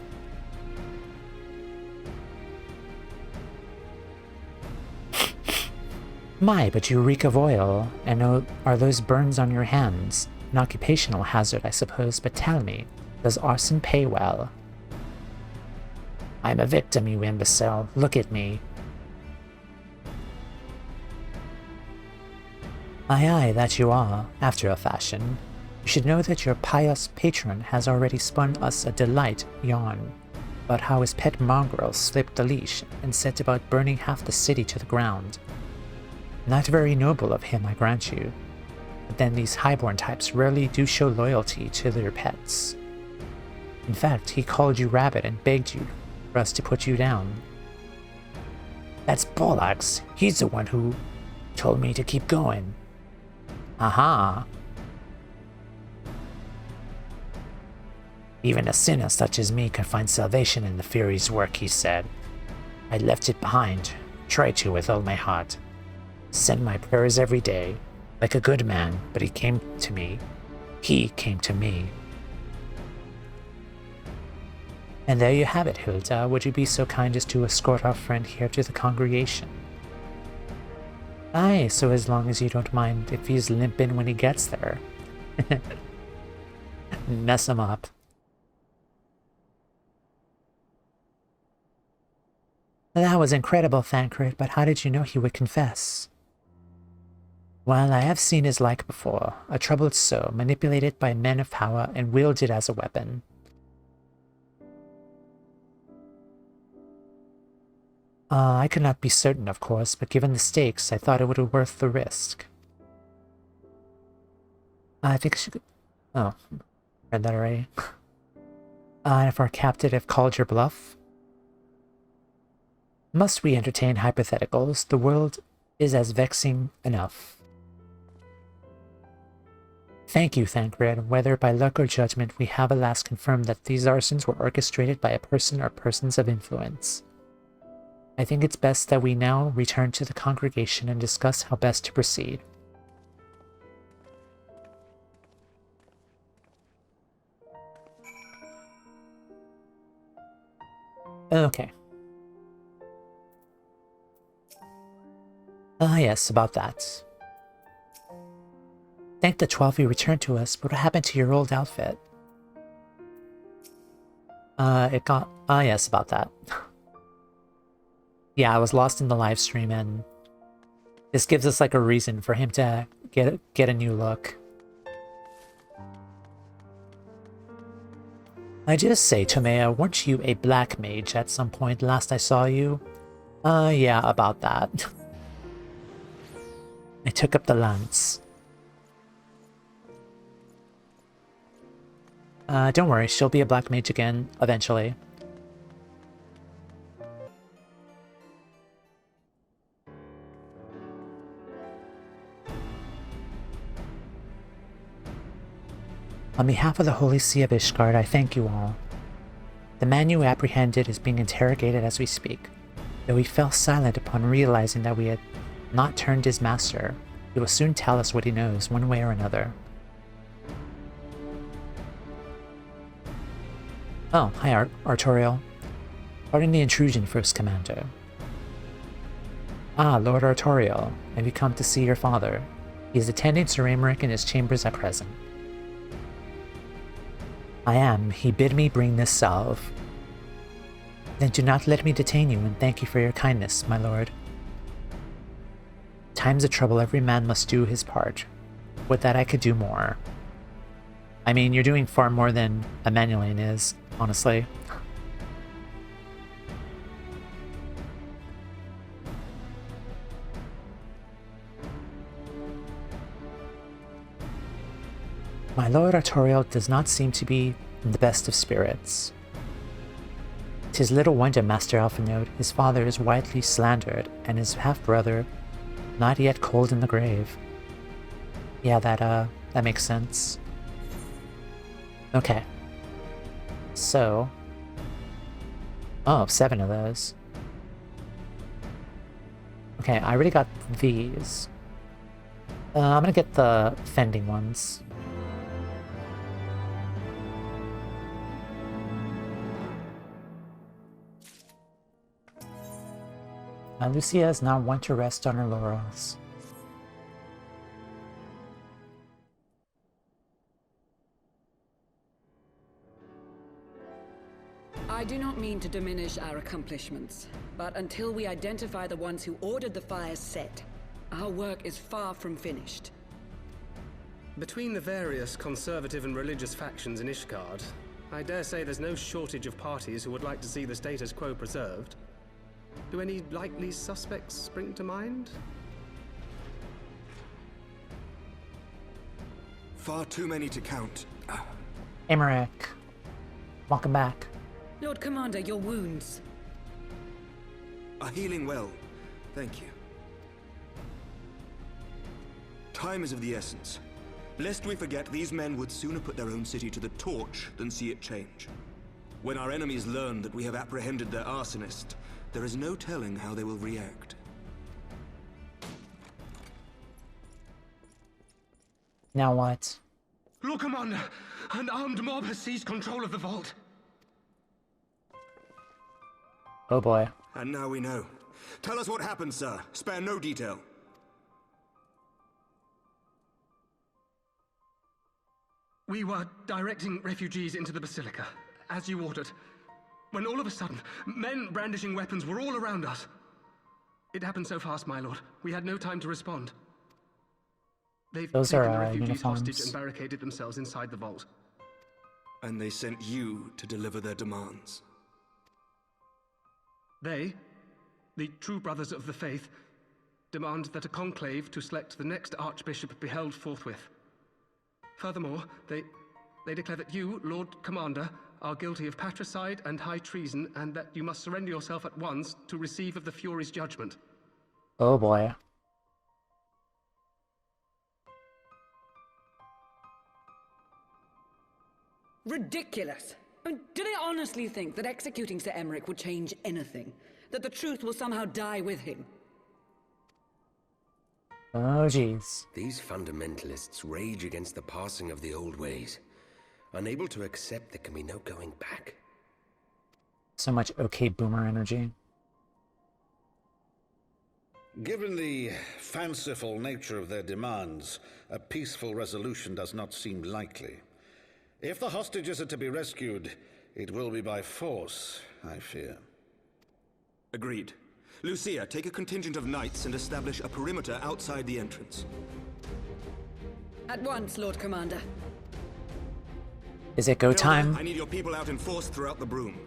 Speaker 1: My, but you reek of oil, and are those burns on your hands? An occupational hazard, I suppose, but tell me, does arson pay well? I'm a victim, you imbecile. Look at me. Aye, aye, that you are, after a fashion. You should know that your pious patron has already spun us a delight yarn about how his pet mongrel slipped the leash and set about burning half the city to the ground. Not very noble of him, I grant you, but then these highborn types rarely do show loyalty to their pets. In fact, he called you rabbit and begged you for us to put you down. That's bollocks. He's the one who told me to keep going. Aha! Even a sinner such as me can find salvation in the Fury's work, he said. I left it behind, tried to with all my heart. Send my prayers every day, like a good man, but he came to me. He came to me. And there you have it, Hilda. Would you be so kind as to escort our friend here to the congregation? Aye, so as long as you don't mind if he's limping when he gets there. Mess him up. That was incredible, Thancred, but how did you know he would confess? Well, I have seen his like before. A troubled soul, manipulated by men of power and wielded as a weapon. I could not be certain, of course, but given the stakes, I thought it would be worth the risk. I think she could... Oh, read that already. If our captive called your bluff? Must we entertain hypotheticals? The world is as vexing enough. Thank you, Thancred. Whether by luck or judgment, we have at last confirmed that these arsons were orchestrated by a person or persons of influence. I think it's best that we now return to the congregation and discuss how best to proceed. Okay. Yes, about that. Thank the 12 you returned to us, but what happened to your old outfit? Yes, about that. Yeah, I was lost in the live stream, and this gives us like a reason for him to get a new look. I just say, Tomea, weren't you a black mage at some point last I saw you? Yeah, about that. I took up the lance. Don't worry, she'll be a black mage again, eventually. On behalf of the Holy See of Ishgard, I thank you all. The man you apprehended is being interrogated as we speak. Though he fell silent upon realizing that we had not turned his master, he will soon tell us what he knows, one way or another. Oh, hi, Artorial. Pardon the intrusion, First Commander. Ah, Lord Artorial, have you come to see your father? He is attending Sir Aymeric in his chambers at present. I am. He bid me bring this salve. Then do not let me detain you, and thank you for your kindness, my lord. Times of trouble, every man must do his part. Would that I could do more. I mean, you're doing far more than Emmanueline is, honestly. My Lord Artorial does not seem to be in the best of spirits. 'Tis little wonder, Master Alphinaud, his father is widely slandered, and his half-brother Not yet cold in the grave. Yeah, that makes sense. Okay. So... oh, 7 of those. Okay, I already got these. I'm gonna get the fending ones. Lucia is not one to rest on her laurels.
Speaker 5: I do not mean to diminish our accomplishments, but until we identify the ones who ordered the fires set, our work is far from finished.
Speaker 11: Between the various conservative and religious factions in Ishgard, I dare say there's no shortage of parties who would like to see the status quo preserved. Do any likely suspects spring to mind?
Speaker 3: Far too many to count.
Speaker 1: Emmerich, welcome back.
Speaker 5: Lord Commander, your wounds.
Speaker 3: Are healing well. Thank you. Time is of the essence. Lest we forget, these men would sooner put their own city to the torch than see it change. When our enemies learn that we have apprehended their arsonist, there is no telling how they will react.
Speaker 1: Now what?
Speaker 11: Lord Commander, an armed mob has seized control of the vault.
Speaker 1: Oh boy.
Speaker 3: And now we know. Tell us what happened, sir. Spare no detail.
Speaker 11: We were directing refugees into the Basilica, as you ordered, when all of a sudden, men brandishing weapons were all around us. It happened so fast, my lord. We had no time to respond. They've taken the refugees hostage and barricaded themselves inside the vault.
Speaker 3: And they sent you to deliver their demands.
Speaker 11: They, the true brothers of the faith, demand that a conclave to select the next archbishop be held forthwith. Furthermore, they declare that you, Lord Commander, are guilty of patricide and high treason, and that you must surrender yourself at once to receive of the Fury's judgment.
Speaker 1: Oh boy.
Speaker 5: Ridiculous! I mean, do they honestly think that executing Sir Emmerich would change anything? That the truth will somehow die with him?
Speaker 1: Oh jeez.
Speaker 12: These fundamentalists rage against the passing of the old ways, unable to accept there can be no going back.
Speaker 1: So much okay boomer energy.
Speaker 6: Given the fanciful nature of their demands, a peaceful resolution does not seem likely. If the hostages are to be rescued, it will be by force, I fear.
Speaker 3: Agreed. Lucia, take a contingent of knights and establish a perimeter outside the entrance.
Speaker 5: At once, Lord Commander.
Speaker 1: Is it go time?
Speaker 3: I need your people out in force throughout the Broom.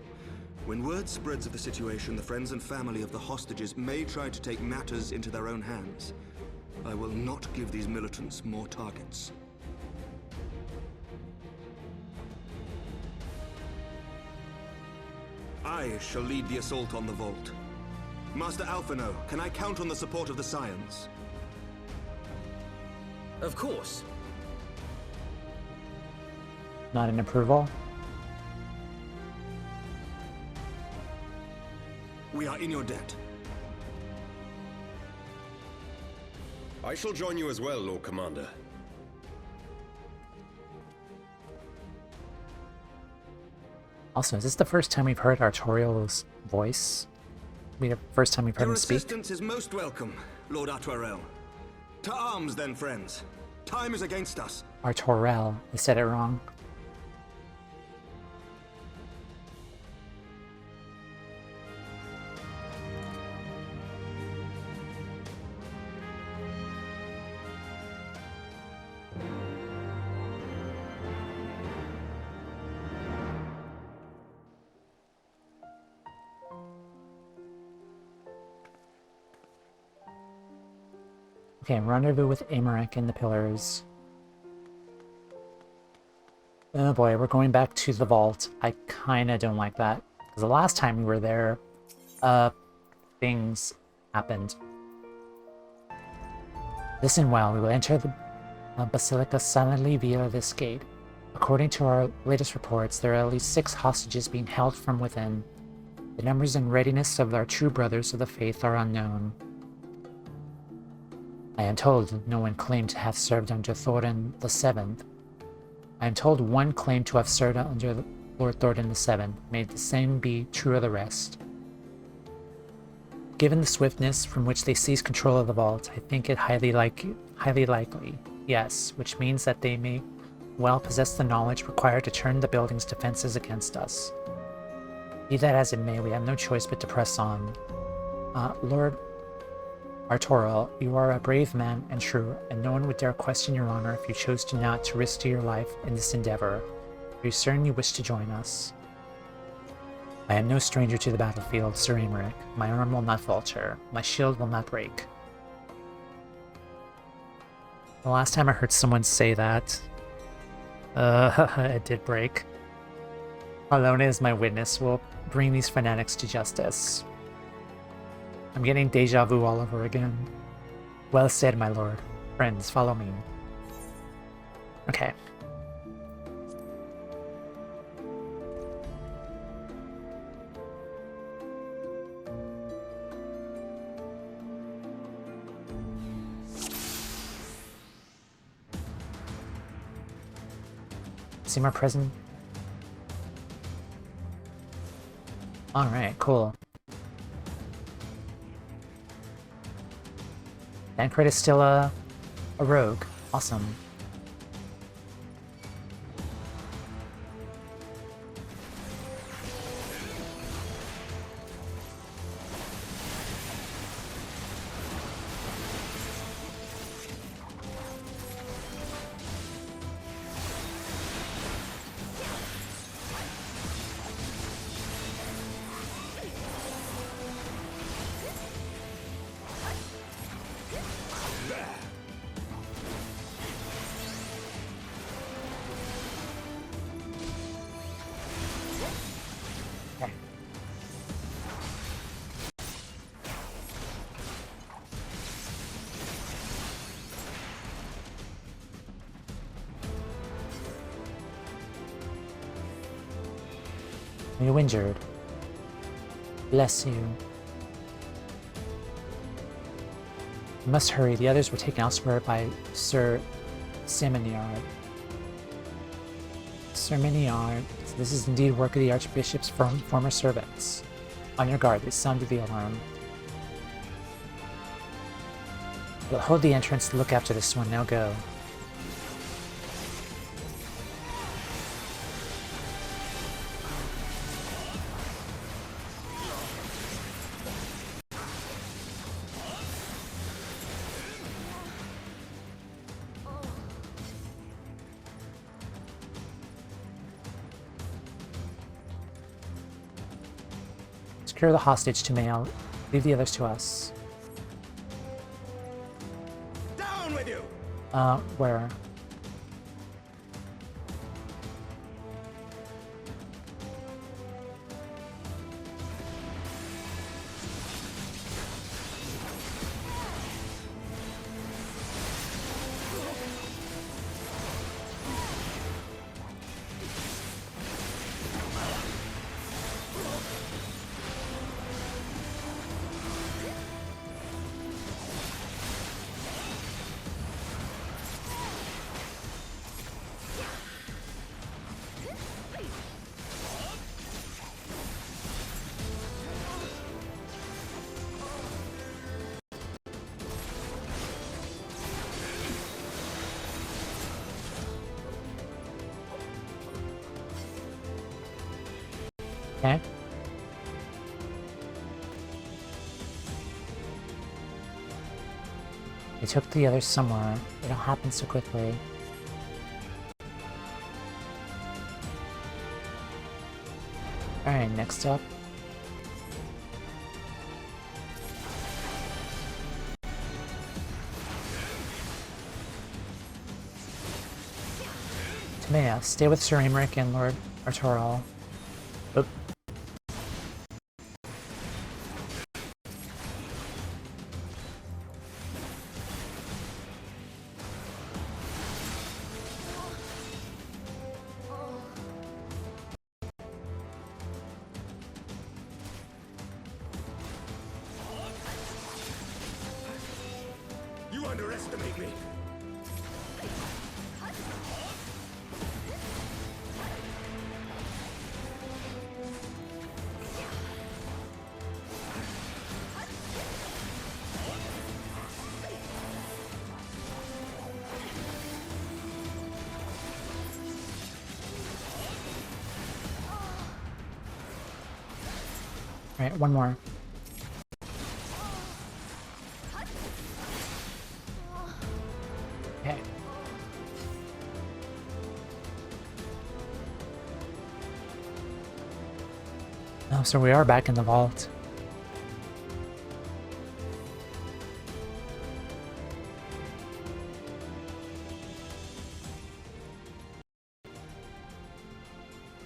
Speaker 3: When word spreads of the situation, the friends and family of the hostages may try to take matters into their own hands. I will not give these militants more targets. I shall lead the assault on the vault. Master Alphino, can I count on the support of the Scions?
Speaker 11: Of course.
Speaker 1: Not an approval?
Speaker 3: We are in your debt.
Speaker 12: I shall join you as well, Lord Commander.
Speaker 1: Also, is this the first time we've heard Artoriel's voice? The first time we've heard him speak?
Speaker 3: Your assistance is most welcome, Lord Artorel. To arms, then, friends. Time is against us.
Speaker 1: Artorel. I said it wrong. Okay, rendezvous with Emmerich in the Pillars. Oh boy, we're going back to the vault. I kinda don't like that. Because the last time we were there, things happened. Listen well, we will enter the Basilica silently via this gate. According to our latest reports, there are at least 6 hostages being held from within. The numbers and readiness of our true brothers of the faith are unknown. I am told no one claimed to have served under Thornton VII. I am told one claimed to have served under Lord Thornton VII. May the same be true of the rest. Given the swiftness from which they seized control of the vault, I think it highly likely, yes, which means that they may well possess the knowledge required to turn the building's defenses against us. Be that as it may, we have no choice but to press on. Lord Arturo, you are a brave man and true, and no one would dare question your honor if you chose not to risk your life in this endeavor. Are you certain you wish to join us? I am no stranger to the battlefield, Sir Aymeric. My arm will not falter. My shield will not break. The last time I heard someone say that, it did break. Alone as my witness will bring these fanatics to justice. I'm getting deja vu all over again. Well said, my lord. Friends, follow me. Okay. See my present? Alright, cool. Tancred is still a rogue. Awesome. Are you injured? Bless you. You must hurry. The others were taken elsewhere by Sir Simoniard. Sir Simoniard. This is indeed work of the Archbishop's former servants. On your guard, they sounded the alarm. We'll hold the entrance to look after this one. Now go. Secure the hostage to Mael. Leave the others to us.
Speaker 2: Down with you!
Speaker 1: Where? Okay. They took the others somewhere. It all happened so quickly. Alright, next up. Tamea, stay with Sir Aymeric and Lord Arturo. Oop.
Speaker 3: underestimate me.
Speaker 1: Alright, one more. Okay. Oh, so we are back in the vault.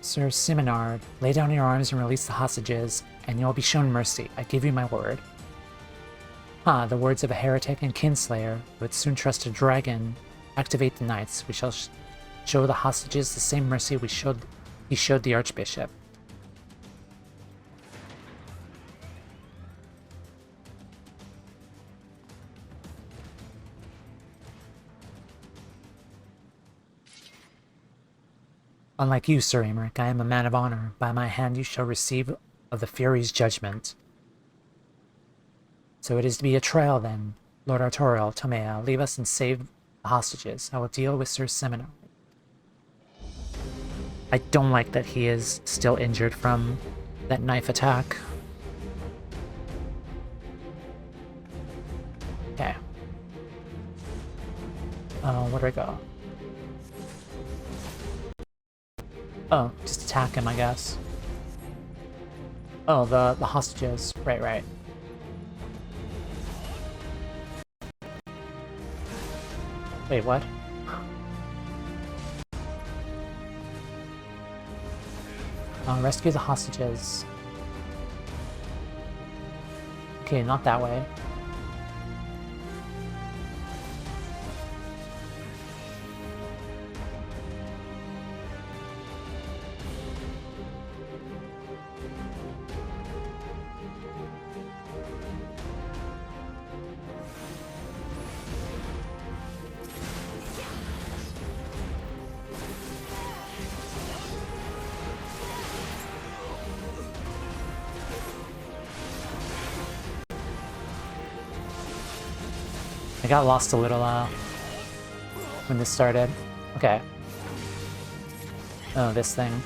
Speaker 1: Sir Simonard, lay down your arms and release the hostages, and you'll be shown mercy. I give you my word. Ah, the words of a heretic and kinslayer who would soon trust a dragon. Activate the knights. We shall show the hostages the same mercy he showed the archbishop. Unlike you, Sir Aymeric, I am a man of honor. By my hand you shall receive of the Fury's judgment. So it is to be a trial then. Lord Artorial, Tomea, leave us and save the hostages. I will deal with Sir Simonard. I don't like that he is still injured from that knife attack. Okay. Where do I go? Oh, just attack him, I guess. Oh, the hostages. Right. Wait, what? Rescue the hostages. Okay, not that way. I got lost a little when this started. Okay. Oh, this thing.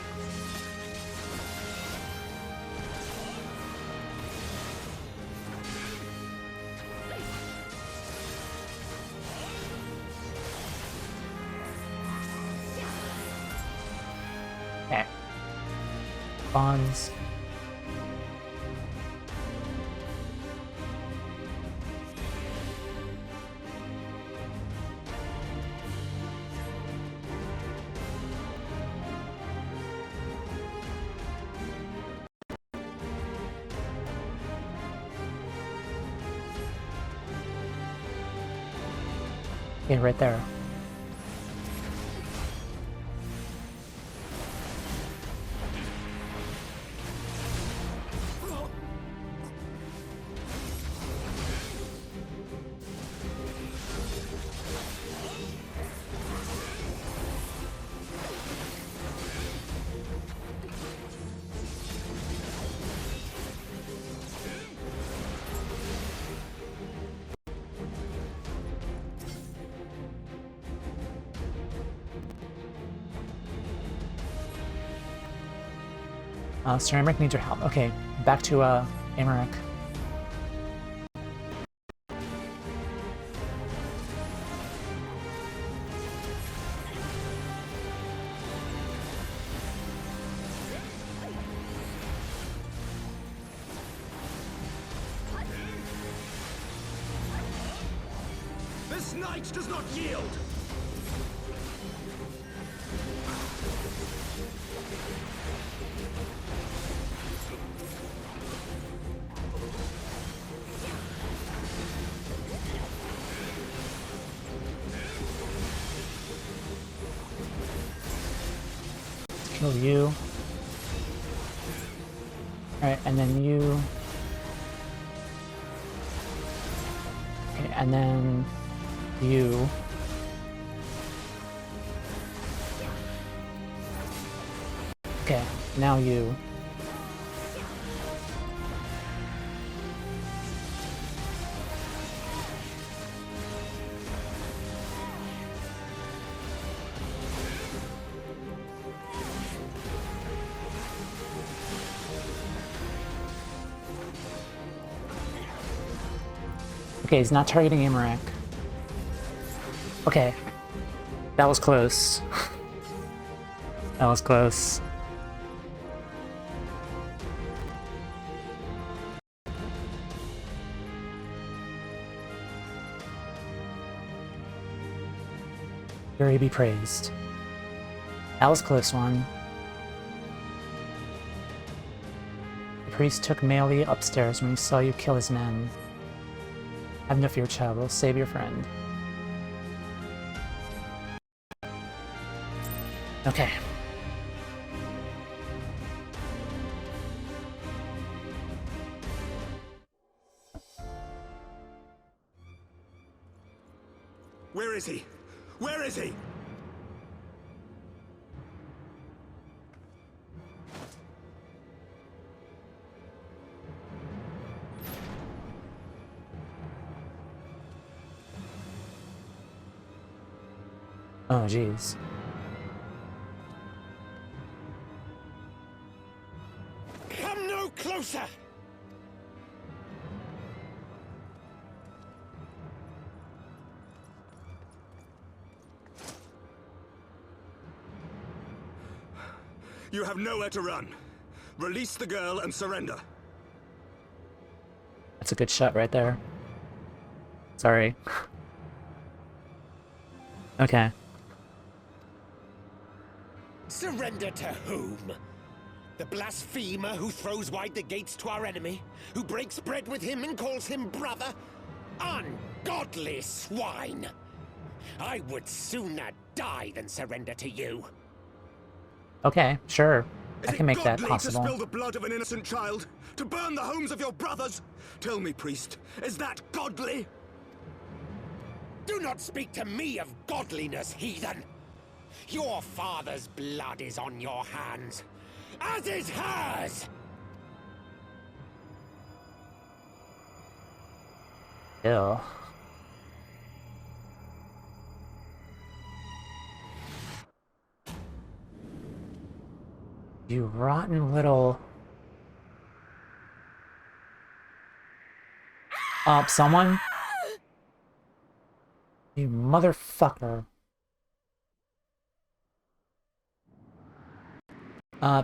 Speaker 1: Okay. Bonds. Okay, right there. Sir Aymeric needs your help. Okay, back to Aymeric.
Speaker 3: This knight does not yield!
Speaker 1: Kill you. Alright, and then you. Okay, and then You. Okay, now you. Okay, he's not targeting Amarak. Okay. That was close. That was close. Very be praised. That was a close one. The priest took Melee upstairs when he saw you kill his men. Have no fear, child. We'll save your friend. Okay.
Speaker 3: Where is he? Where is he?
Speaker 1: Oh, jeez.
Speaker 10: Come no closer!
Speaker 3: You have nowhere to run. Release the girl and surrender.
Speaker 1: That's a good shot right there. Sorry. Okay.
Speaker 13: Surrender to whom? The blasphemer who throws wide the gates to our enemy? Who breaks bread with him and calls him brother? Ungodly swine! I would sooner die than surrender to you.
Speaker 1: Okay, sure.
Speaker 3: Is
Speaker 1: I can make that
Speaker 3: godly
Speaker 1: possible.
Speaker 3: to spill the blood of an innocent child? To burn the homes of your brothers? Tell me, priest, is that godly?
Speaker 13: Do not speak to me of godliness, heathen! Your father's blood is on your hands, as is hers!
Speaker 1: Ew. You rotten little... someone? You motherfucker.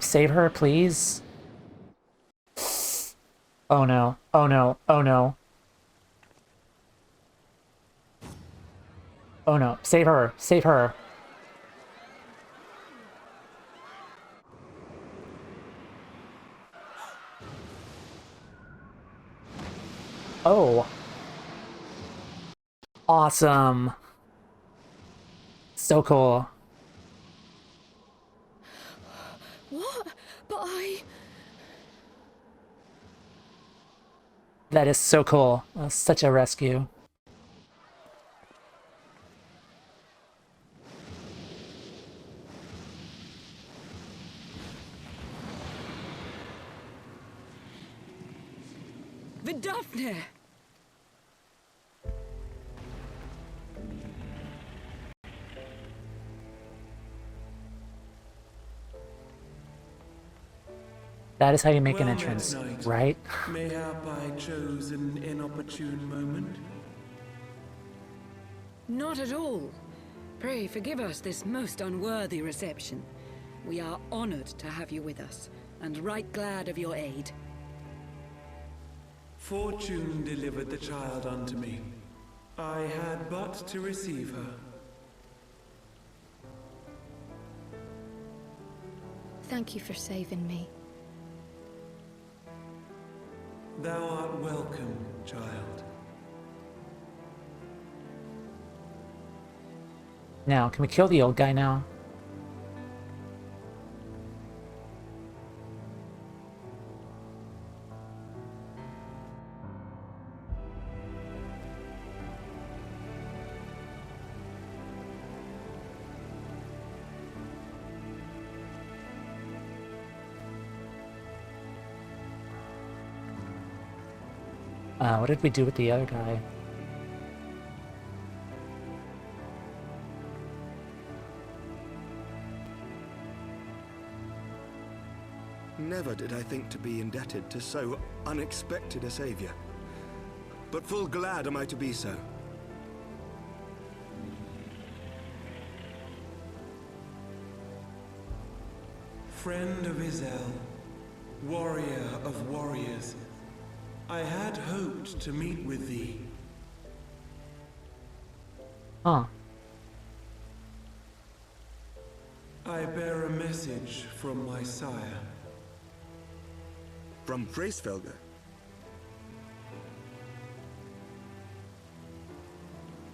Speaker 1: Save her, please. Oh no, oh no, oh no. Oh no, save her, save her. Oh. Awesome. So cool.
Speaker 7: What? But I...
Speaker 1: That is so cool. Such a rescue.
Speaker 5: Vidafne!
Speaker 1: That is how you make an
Speaker 14: Well,
Speaker 1: entrance,
Speaker 14: Knight.
Speaker 1: right?
Speaker 14: Mayhap I chose an inopportune moment?
Speaker 5: Not at all. Pray forgive us this most unworthy reception. We are honored to have you with us, and right glad of your aid.
Speaker 14: Fortune delivered the child unto me. I had but to receive her.
Speaker 7: Thank you for saving me.
Speaker 14: Thou art welcome, child.
Speaker 1: Now, can we kill the old guy now? What did we do with the other guy?
Speaker 3: Never did I think to be indebted to so unexpected a savior. But full glad am I to be so.
Speaker 14: Friend of Izel, warrior of warriors, I had hoped to meet with thee.
Speaker 1: Huh.
Speaker 14: I bear a message from my sire.
Speaker 3: From Freysfelder?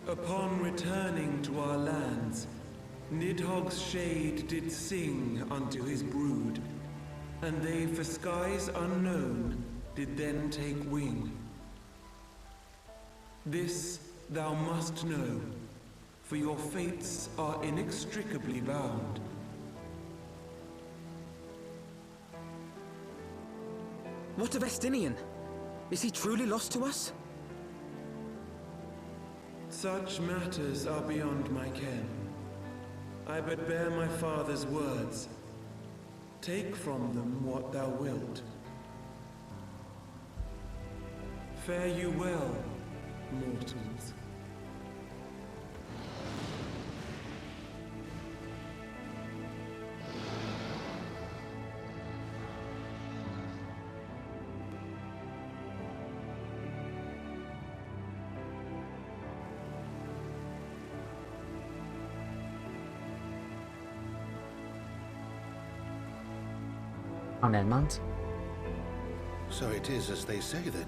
Speaker 14: Upon returning to our lands, Nidhogg's shade did sing unto his brood, and they for skies unknown did then take wing. This thou must know, for your fates are inextricably bound.
Speaker 4: What of Estinian? Is he truly lost to us?
Speaker 14: Such matters are beyond my ken. I but bear my father's words. Take from them what thou wilt. Fare you well, mortals.
Speaker 1: On Edmund?
Speaker 6: So it is as they say then.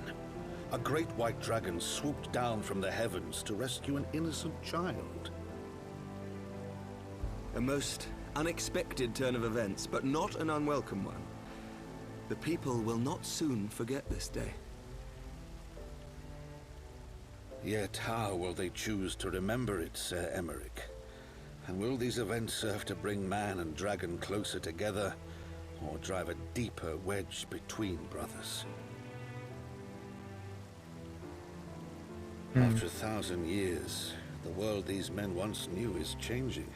Speaker 6: A great white dragon swooped down from the heavens to rescue an innocent child.
Speaker 3: A most unexpected turn of events, but not an unwelcome one. The people will not soon forget this day.
Speaker 6: Yet how will they choose to remember it, Sir Emmerich? And will these events serve to bring man and dragon closer together, or drive a deeper wedge between brothers? After 1,000 years, the world these men once knew is changing,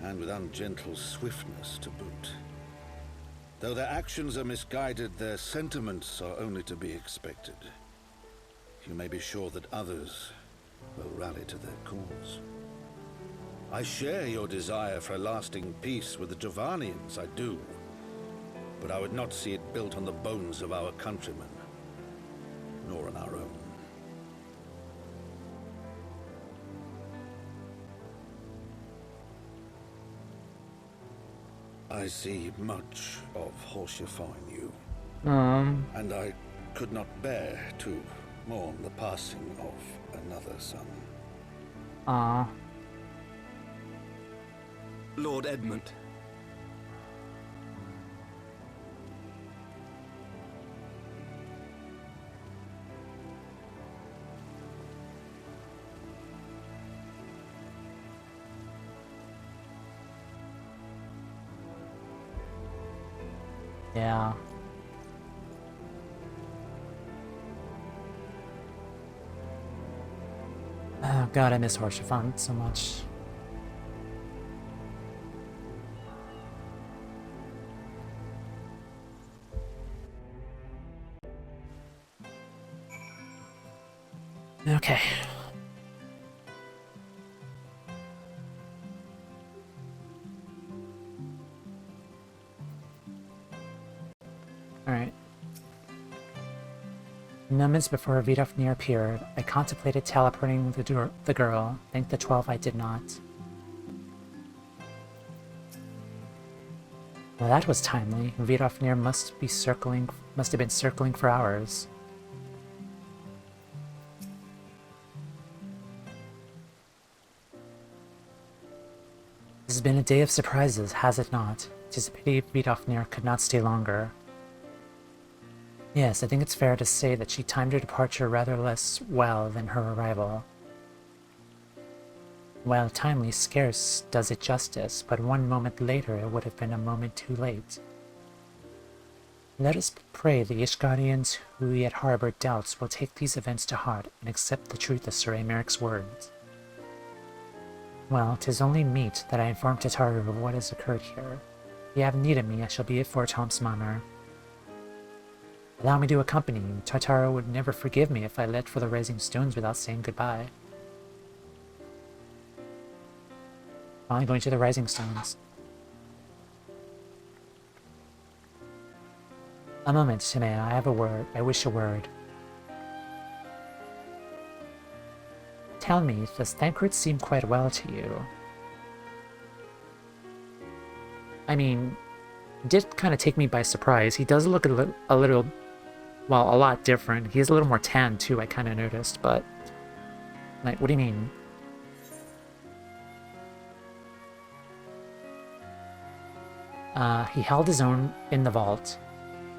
Speaker 6: and with ungentle swiftness to boot. Though their actions are misguided, their sentiments are only to be expected. You may be sure that others will rally to their cause. I share your desire for a lasting peace with the Javanians, I do. But I would not see it built on the bones of our countrymen, nor on our own. I see much of Horsefire in you. And I could not bear to mourn the passing of another son.
Speaker 3: Lord Edmund.
Speaker 1: Yeah. Oh god, I miss Horsefire so much. Okay. Alright. Moments before Vidofnir appeared, I contemplated teleporting the girl. Thank the 12 I did not. Well, that was timely. Vidofnir must have been circling for hours. This has been a day of surprises, has it not? It is a pity Vidofnir could not stay longer. Yes, I think it's fair to say that she timed her departure rather less well than her arrival. While timely scarce does it justice, but one moment later it would have been a moment too late. Let us pray the Ishgarians who yet harbor doubts will take these events to heart and accept the truth of Sir Americ's words. Well, 'tis only meet that I inform Tataru of what has occurred here. If you have need of me, I shall be at Fort Tom's Manor. Allow me to accompany you. Tataru would never forgive me if I left for the Rising Stones without saying goodbye. Finally going to the Rising Stones. A moment, Shimei, I have a word. I wish a word. Tell me, does Thancred seem quite well to you? I mean, it did kind of take me by surprise. He does look a little, well, a lot different. He is a little more tan too, I kind of noticed, but... Like, what do you mean? He held his own in the vault.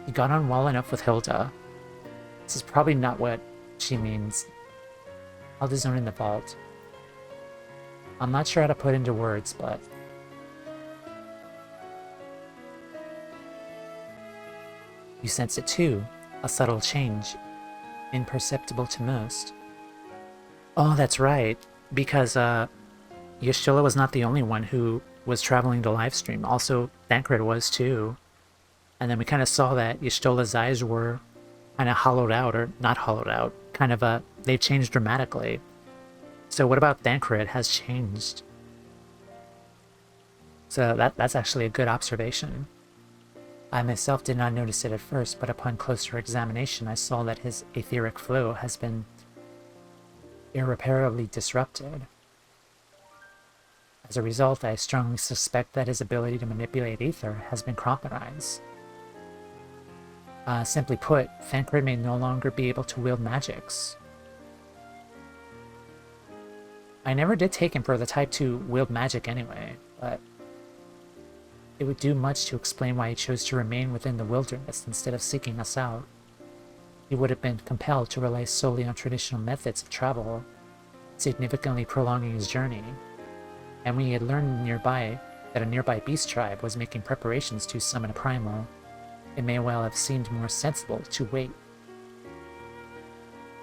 Speaker 1: He got on well enough with Hilda. This is probably not what she means. Held his own in the vault. I'm not sure how to put into words, but... You sense it too. A subtle change. Imperceptible to most. Oh, that's right. Because, Y'shtola was not the only one who was traveling the livestream. Also, Thancred was too. And then we kind of saw that Y'shtola's eyes were kind of hollowed out, or not hollowed out. Kind of, they've changed dramatically. So what about Thancred has changed? So that's actually a good observation. I myself did not notice it at first, but upon closer examination I saw that his etheric flow has been irreparably disrupted. As a result, I strongly suspect that his ability to manipulate ether has been compromised. Simply put, Thancred may no longer be able to wield magics. I never did take him for the type to wield magic anyway, but it would do much to explain why he chose to remain within the wilderness instead of seeking us out. He would have been compelled to rely solely on traditional methods of travel, significantly prolonging his journey. And when he had learned that a nearby beast tribe was making preparations to summon a primal, it may well have seemed more sensible to wait.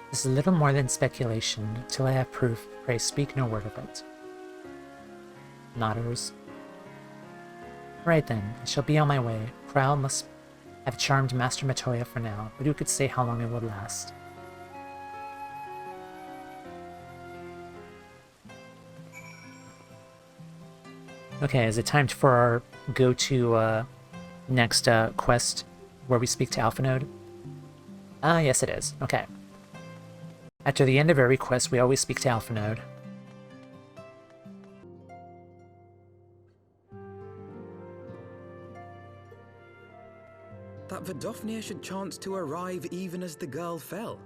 Speaker 1: This is little more than speculation. Till I have proof, pray speak no word of it. Nodders. Right then, I shall be on my way. Kral must have charmed Master Matoya for now, but who could say how long it would last? Okay, is it time for our go-to next quest where we speak to Alphanode? Yes it is. Okay. After the end of every quest, we always speak to Alphanode.
Speaker 4: That Vidofnir should chance to arrive even as the girl fell.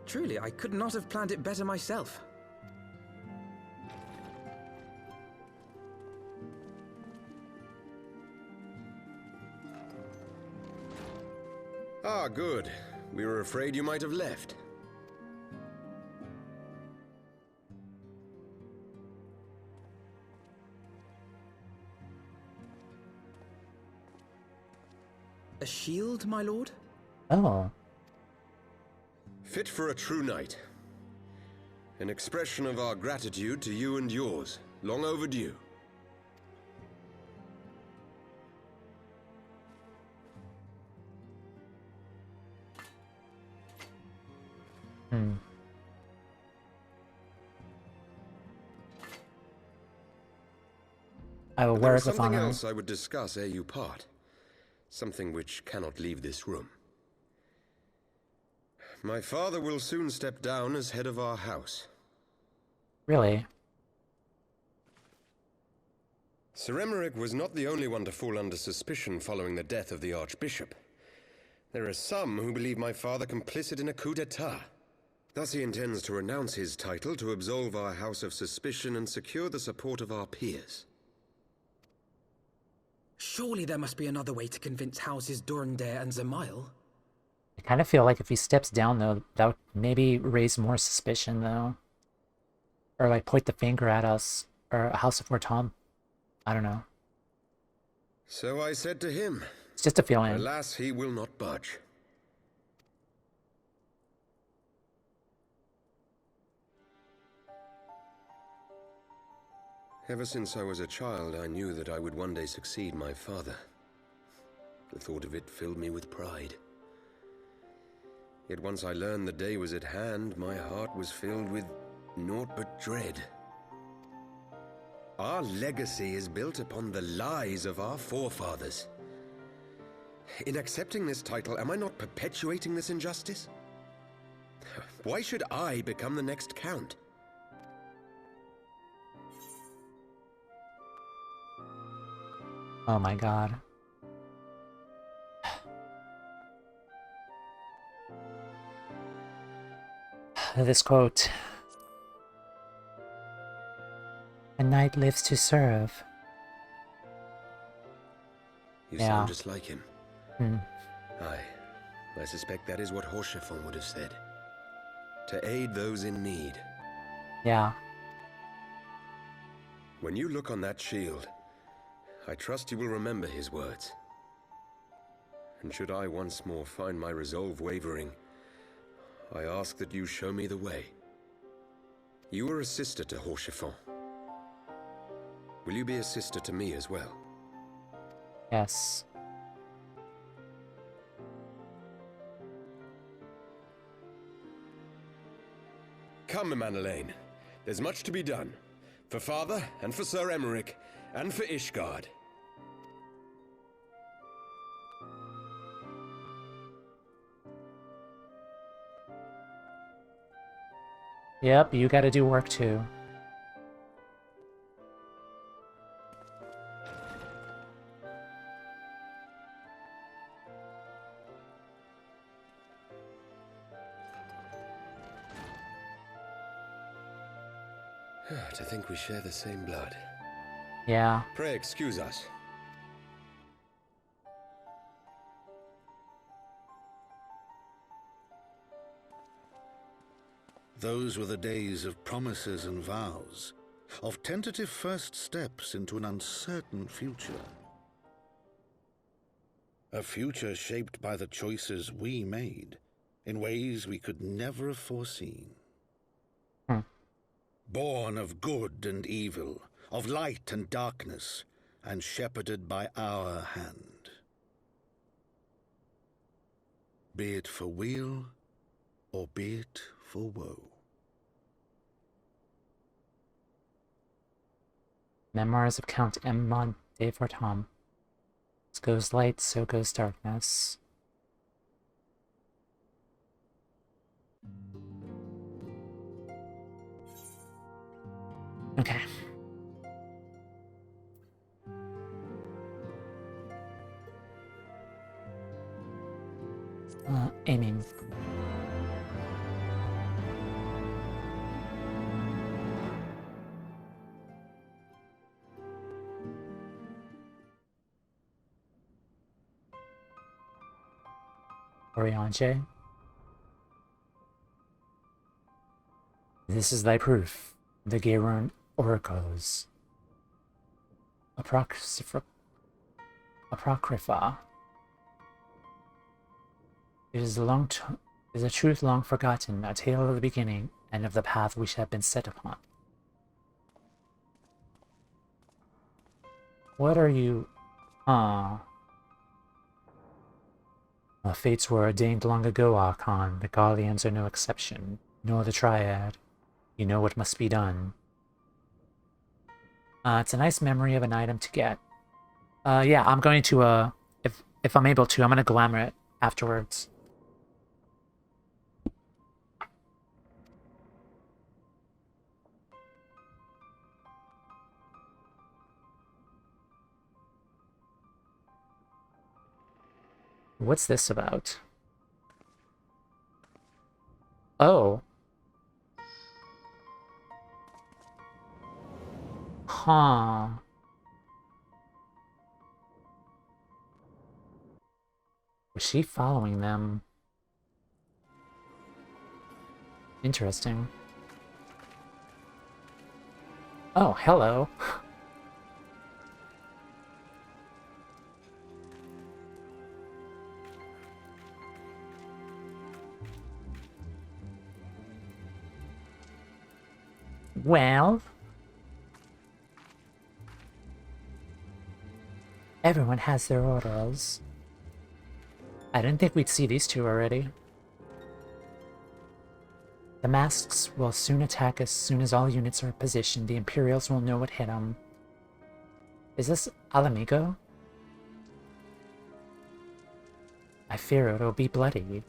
Speaker 4: Truly, I could not have planned it better myself.
Speaker 12: Ah, good. We were afraid you might have left.
Speaker 4: A shield, my lord?
Speaker 1: Oh.
Speaker 12: Fit for a true knight. An expression of our gratitude to you and yours. Long overdue.
Speaker 1: I will wear it with
Speaker 12: something
Speaker 1: honor.
Speaker 12: else I would discuss ere you part. Something which cannot leave this room. My father will soon step down as head of our house.
Speaker 1: Really?
Speaker 12: Sir Emeric was not the only one to fall under suspicion following the death of the Archbishop. There are some who believe my father complicit in a coup d'etat. Thus he intends to renounce his title to absolve our house of suspicion and secure the support of our peers.
Speaker 4: Surely there must be another way to convince houses Durandare and Zemail.
Speaker 1: I kind of feel like if he steps down, though, that would maybe raise more suspicion, though. Or, like, point the finger at us, or a House of Tom. I don't know.
Speaker 12: So I said to him,
Speaker 1: It's just a feeling.
Speaker 6: Alas, he will not budge. Ever since I was a child, I knew that I would one day succeed my father. The thought of it filled me with pride. Yet once I learned the day was at hand, my heart was filled with naught but dread. Our legacy is built upon the lies of our forefathers. In accepting this title, am I not perpetuating this injustice? Why should I become the next count?
Speaker 1: Oh my god. This quote. A knight lives to serve.
Speaker 6: You
Speaker 1: Yeah.
Speaker 6: sound just like him.
Speaker 1: Hmm.
Speaker 6: I suspect that is what Horschiffon would have said. To aid those in need.
Speaker 1: Yeah.
Speaker 6: When you look on that shield, I trust you will remember his words. And should I once more find my resolve wavering, I ask that you show me the way. You are a sister to Horschiffon. Will you be a sister to me as well?
Speaker 1: Yes.
Speaker 6: Come, Manalaine. There's much to be done. For Father, and for Sir Emmerich, and for Ishgard.
Speaker 1: Yep, you gotta do work too.
Speaker 6: To think we share the same blood.
Speaker 1: Yeah.
Speaker 6: Pray excuse us.
Speaker 15: Those were the days of promises and vows, of tentative first steps into an uncertain future. A future shaped by the choices we made, in ways we could never have foreseen. Born of good and evil, of light and darkness, and shepherded by our hand. Be it for weal, or be it for woe.
Speaker 1: Memoirs of Count Emmond de Fortam. As goes light, so goes darkness. Okay. Aiming. Oriange. This is thy proof, the Gaerun oracles. Apocrypha. It is a truth long forgotten, a tale of the beginning and of the path we have been set upon. What are you? Fates were ordained long ago, Archon. The Garleans are no exception, nor the Triad. You know what must be done. It's a nice memory of an item to get. Yeah, I'm going to, if I'm able to, I'm going to glamour it afterwards. What's this about? Oh. Huh. Was she following them? Interesting. Oh, hello. Well, everyone has their orders. I didn't think we'd see these two already. The masks will soon attack as soon as all units are positioned. The Imperials will know what hit them. Is this Alamigo? I fear it'll be bloody.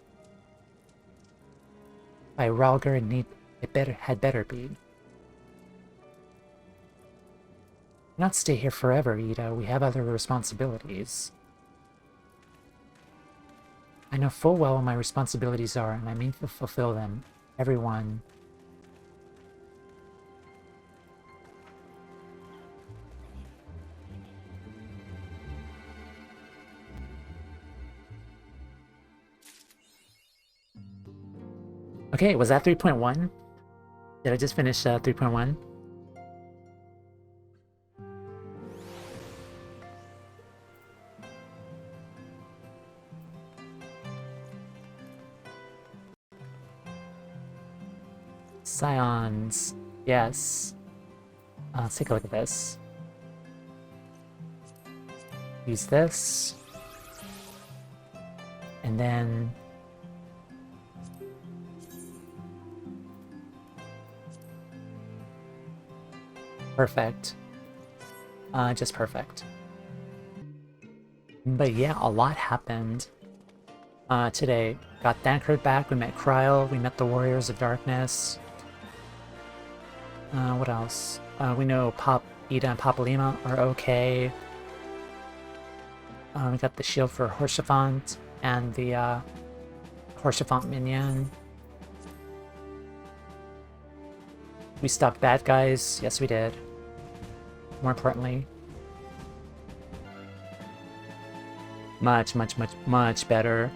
Speaker 1: By Ralger, had better be. Not stay here forever, Ida. We have other responsibilities. I know full well what my responsibilities are, and I mean to fulfill them. Everyone. Okay, was that 3.1? Did I just finish 3.1? Scions. Yes. Let's take a look at this. Use this. And then... perfect. Just perfect. But yeah, a lot happened today. Got Thancred back, we met Kryl, we met the Warriors of Darkness. What else? We know Ida and Papalima are okay. We got the shield for Horsefant and the Horsefant minion. We stopped bad guys. Yes, we did. More importantly. Much better.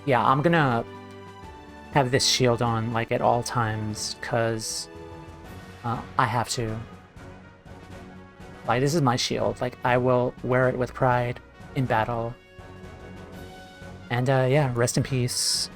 Speaker 1: Yeah, I'm gonna have this shield on, like, at all times, because I have to. Like, this is my shield. Like, I will wear it with pride in battle. And, yeah, rest in peace,